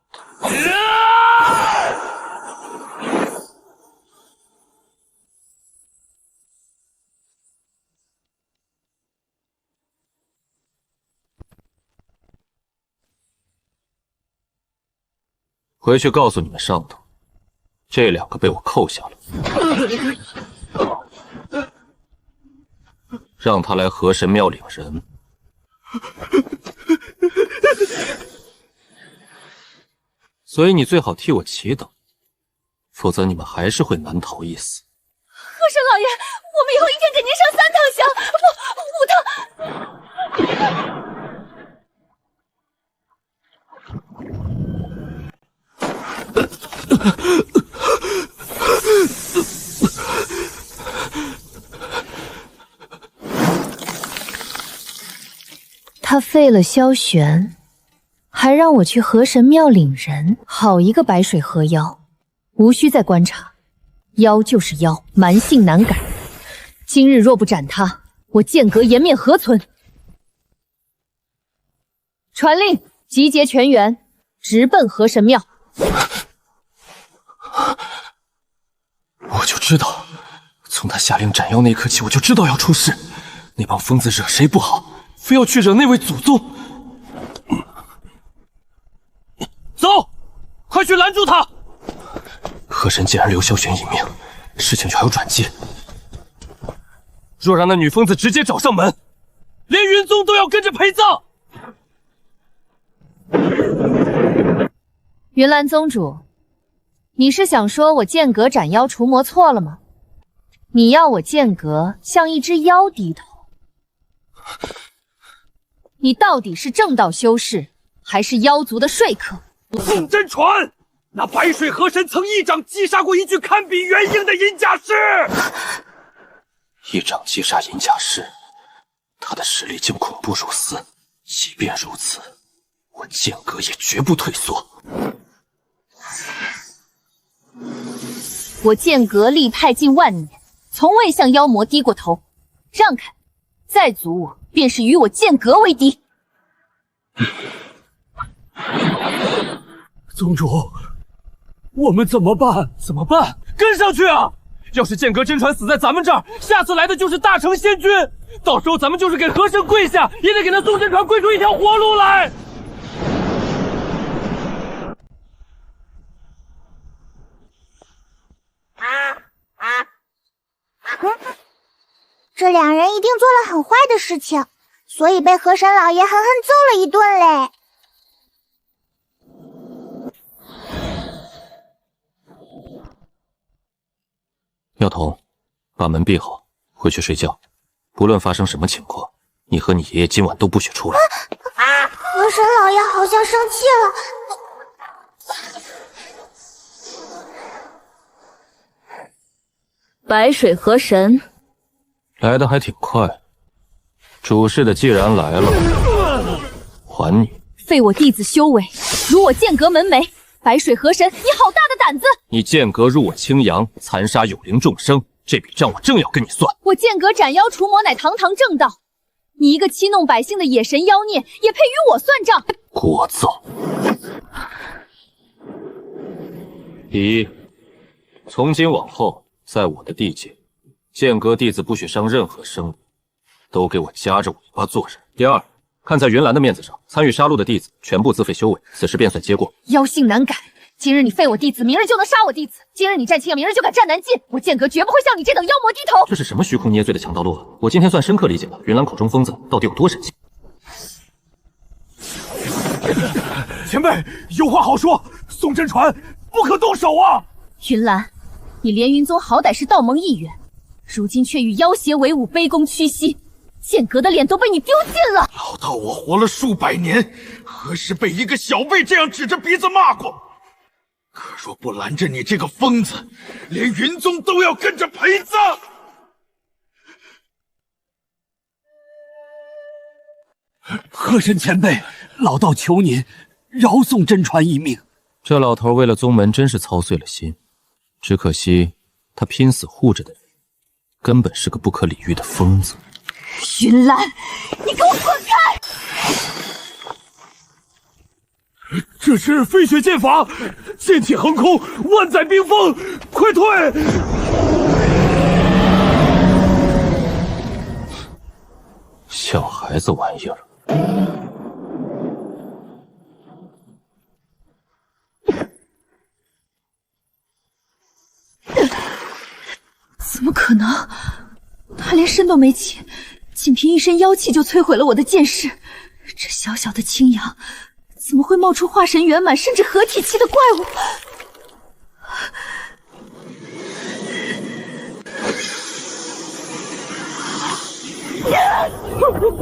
回去告诉你们上头，这2个被我扣下了，让他来河神庙领人。所以你最好替我祈祷，否则你们还是会难逃一死。和珅老爷，我们以后一天给您上3趟香，不5趟。他废了萧玄，还让我去河神庙领人，好一个白水河妖！无需再观察，妖就是妖，蛮性难改。今日若不斩他，我剑阁颜面何存？传令，集结全员，直奔河神庙。我就知道，从他下令斩妖那刻起，我就知道要出事。那帮疯子惹谁不好，非要去惹那位祖宗。走，快去拦住他！河神既然留萧玄一命，事情就还有转机。若让那女疯子直接找上门，连云宗都要跟着陪葬。云岚宗主，你是想说我剑阁斩妖除魔错了吗？你要我剑阁向一只妖低头？你到底是正道修士，还是妖族的说客？宋真传，那白水河神曾一掌击杀过一具堪比元婴的银甲士。一掌击杀银甲士，他的实力竟恐怖如斯。即便如此，我剑阁也绝不退缩。我剑阁历派近万年，从未向妖魔低过头。让开，再阻我，便是与我剑阁为敌。宗主，我们怎么办？怎么办？跟上去啊！要是剑阁真传死在咱们这儿，下次来的就是大成仙君，到时候咱们就是给河神跪下，也得给那宋真传跪出一条活路来。这2人一定做了很坏的事情，所以被河神老爷狠狠揍了一顿嘞。妙童，把门闭好，回去睡觉。不论发生什么情况，你和你爷爷今晚都不许出来。河神老爷好像生气了。白水河神来的还挺快。主事的既然来了，还你。废我弟子修为，辱我剑阁门楣。白水河神，你好大的胆子！你剑阁入我青阳，残杀有灵众生，这笔账我正要跟你算。我剑阁斩妖除魔乃堂堂正道，你一个欺弄百姓的野神妖孽，也配与我算账？聒噪！第一，从今往后，在我的地界，剑阁弟子不许伤任何生灵，都给我夹着尾巴做人。第二，看在云岚的面子上，参与杀戮的弟子全部自废修为，此事便算结过。妖性难改，今日你废我弟子，明日就能杀我弟子；今日你战青阳，明日就敢战南晋。我剑阁绝不会向你这等妖魔低头。这是什么虚空捏碎的强盗路啊！我今天算深刻理解了云岚口中疯子到底有多神奇。前辈有话好说，宋真传不可动手啊！云岚，你连云宗好歹是道盟一员，如今却与妖邪为伍，卑躬屈膝。剑阁的脸都被你丢尽了！老道我活了数百年，何时被一个小辈这样指着鼻子骂过？可若不拦着你这个疯子，连云宗都要跟着陪葬！河神前辈，老道求您饶宋真传一命。这老头为了宗门真是操碎了心，只可惜他拼死护着的人，根本是个不可理喻的疯子。云岚，你给我滚开！这是飞雪剑法，剑气横空，万载冰封，快退！小孩子玩意儿。怎么可能？他连身都没起，仅凭一身妖气就摧毁了我的剑势。这小小的青阳，怎么会冒出化神圆满甚至合体期的怪物？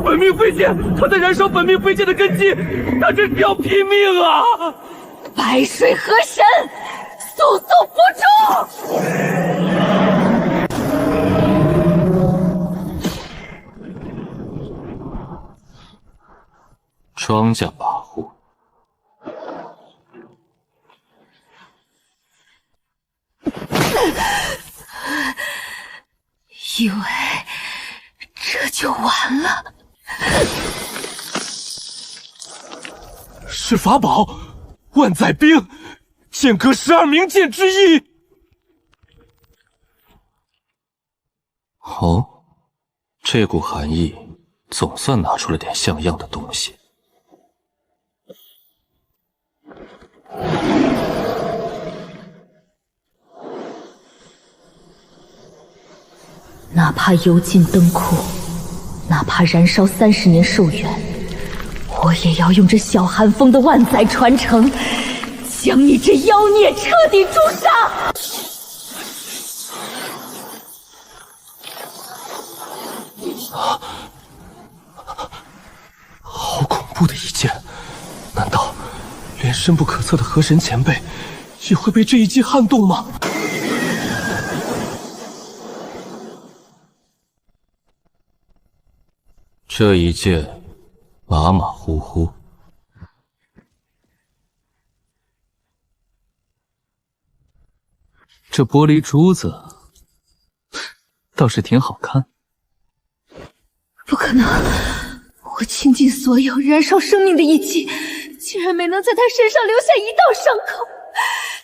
本命飞剑，他在燃烧本命飞剑的根基，他这是要拼命啊！白水河神，速速伏诛！庄家跋扈，以为这就完了。是法宝，万载冰，剑阁12名剑之一。哦，这股寒意总算拿出了点像样的东西。哪怕油尽灯枯，哪怕燃烧30年寿元，我也要用这小寒风的万载传承，将你这妖孽彻底诛杀！好恐怖的一剑！难道连深不可测的河神前辈也会被这一击撼动吗？这一剑马马虎虎，这玻璃珠子倒是挺好看。不可能！我倾尽所有燃烧生命的一击，竟然没能在他身上留下一道伤口。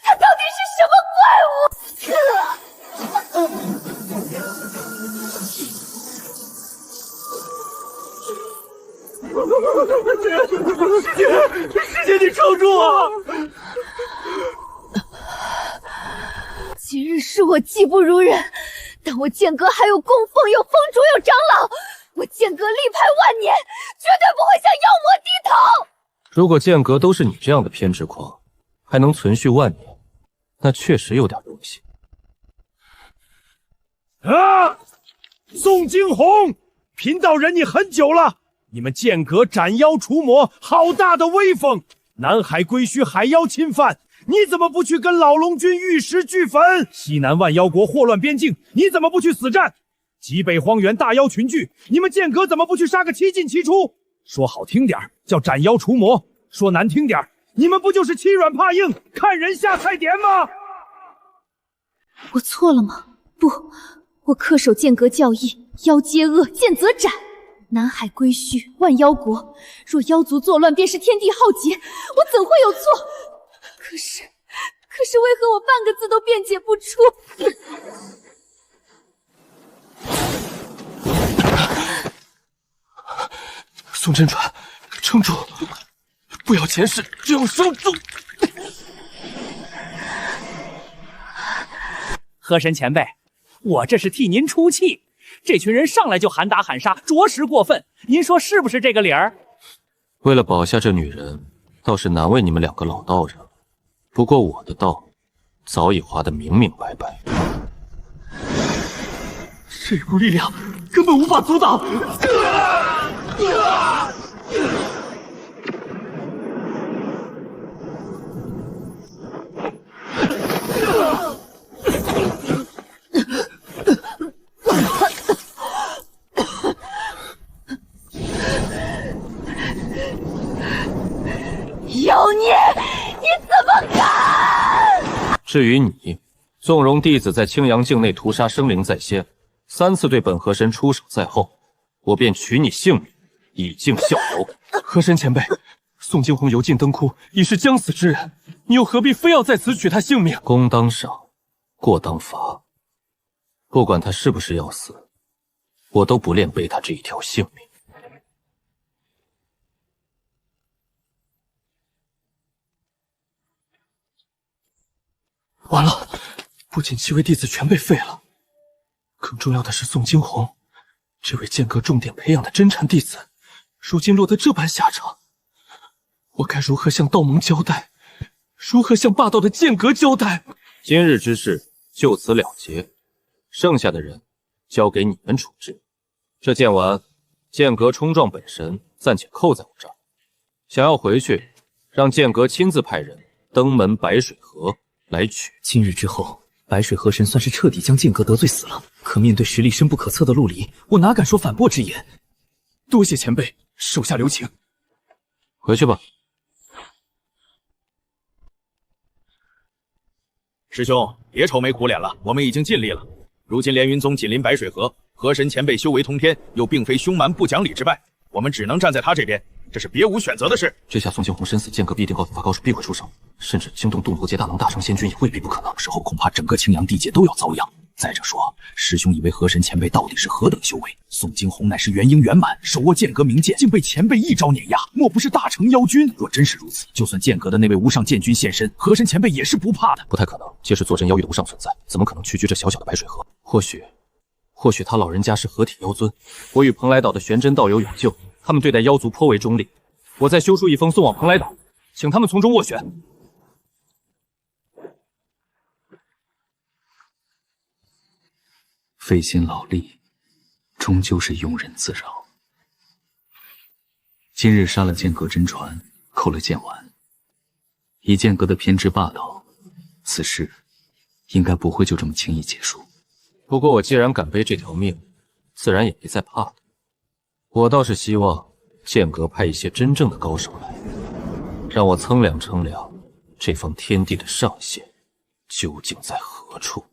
他到底是什么怪物？师姐，你撑住啊！今日是我技不如人，但我剑阁还有供奉，有封主，有长老，我剑阁力派万年，绝对不会向妖魔低头。如果剑阁都是你这样的偏执狂，还能存续万年，那确实有点东西。啊！宋惊鸿，贫道忍你很久了。你们剑阁斩妖除魔，好大的威风！南海归墟海妖侵犯，你怎么不去跟老龙军玉石俱焚？西南万妖国祸乱边境，你怎么不去死战？极北荒原大妖群聚，你们剑阁怎么不去杀个七进七出？说好听点叫斩妖除魔，说难听点，你们不就是欺软怕硬，看人下菜碟吗？我错了吗？不，我恪守剑阁教义，妖皆恶，见则斩。南海归墟，万妖国，若妖族作乱，便是天地浩劫，我怎会有错？可是为何我半个字都辩解不出？宋真传，撑住，不要前世这样受住。和珅前辈，我这是替您出气。这群人上来就喊打喊杀，着实过分。您说是不是这个理儿？为了保下这女人，倒是难为你们两个老道人。不过我的道早已划得明明白白。这股力量根本无法阻挡。妖孽，你怎么敢！至于你，纵容弟子在青阳境内屠杀生灵在先，3次对本河神出手在后，我便取你性命，以儆效尤。河神前辈，宋惊鸿油尽灯枯，已是将死之人，你又何必非要在此取他性命？功当赏，过当罚。不管他是不是要死，我都不恋背他这一条性命。完了，不仅7位弟子全被废了，更重要的是宋惊鸿，这位剑阁重点培养的真禅弟子，如今落得这般下场，我该如何向道盟交代？如何向霸道的剑阁交代？今日之事就此了结，剩下的人交给你们处置。这剑丸，剑阁冲撞本神暂且扣在我这儿。想要回去，让剑阁亲自派人登门白水河来取。今日之后，白水河神算是彻底将剑阁得罪死了。可面对实力深不可测的陆离，我哪敢说反驳之言？多谢前辈，手下留情。回去吧。师兄，别愁眉苦脸了，我们已经尽力了。如今连云宗紧邻白水河，河神前辈修为通天，又并非凶蛮不讲理之辈，我们只能站在他这边，这是别无选择的事。这下宋惊鸿身死，剑阁必定高法高手必会出手，甚至惊动洞婆界大能大成仙君也未必不可能。时候恐怕整个青阳地界都要遭殃。再者说，师兄以为河神前辈到底是何等修为？宋惊鸿乃是元婴圆满，手握剑阁名剑，竟被前辈一招碾压，莫不是大成妖君？若真是如此，就算剑阁的那位无上剑君现身，河神前辈也是不怕的。不太可能，皆是坐镇妖域的无上存在，怎么可能屈居这小小的白水河？或许他老人家是合体妖尊。我与蓬莱岛的玄真道友有旧，他们对待妖族颇为中立。我再修书一封送往蓬莱岛，请他们从中斡旋。费心劳力，终究是庸人自扰。今日杀了剑阁真传，扣了剑丸，以剑阁的偏执霸道，此事应该不会就这么轻易结束。不过我既然敢背这条命，自然也没再怕的。我倒是希望剑阁派一些真正的高手来，让我称量称量这方天地的上限究竟在何处。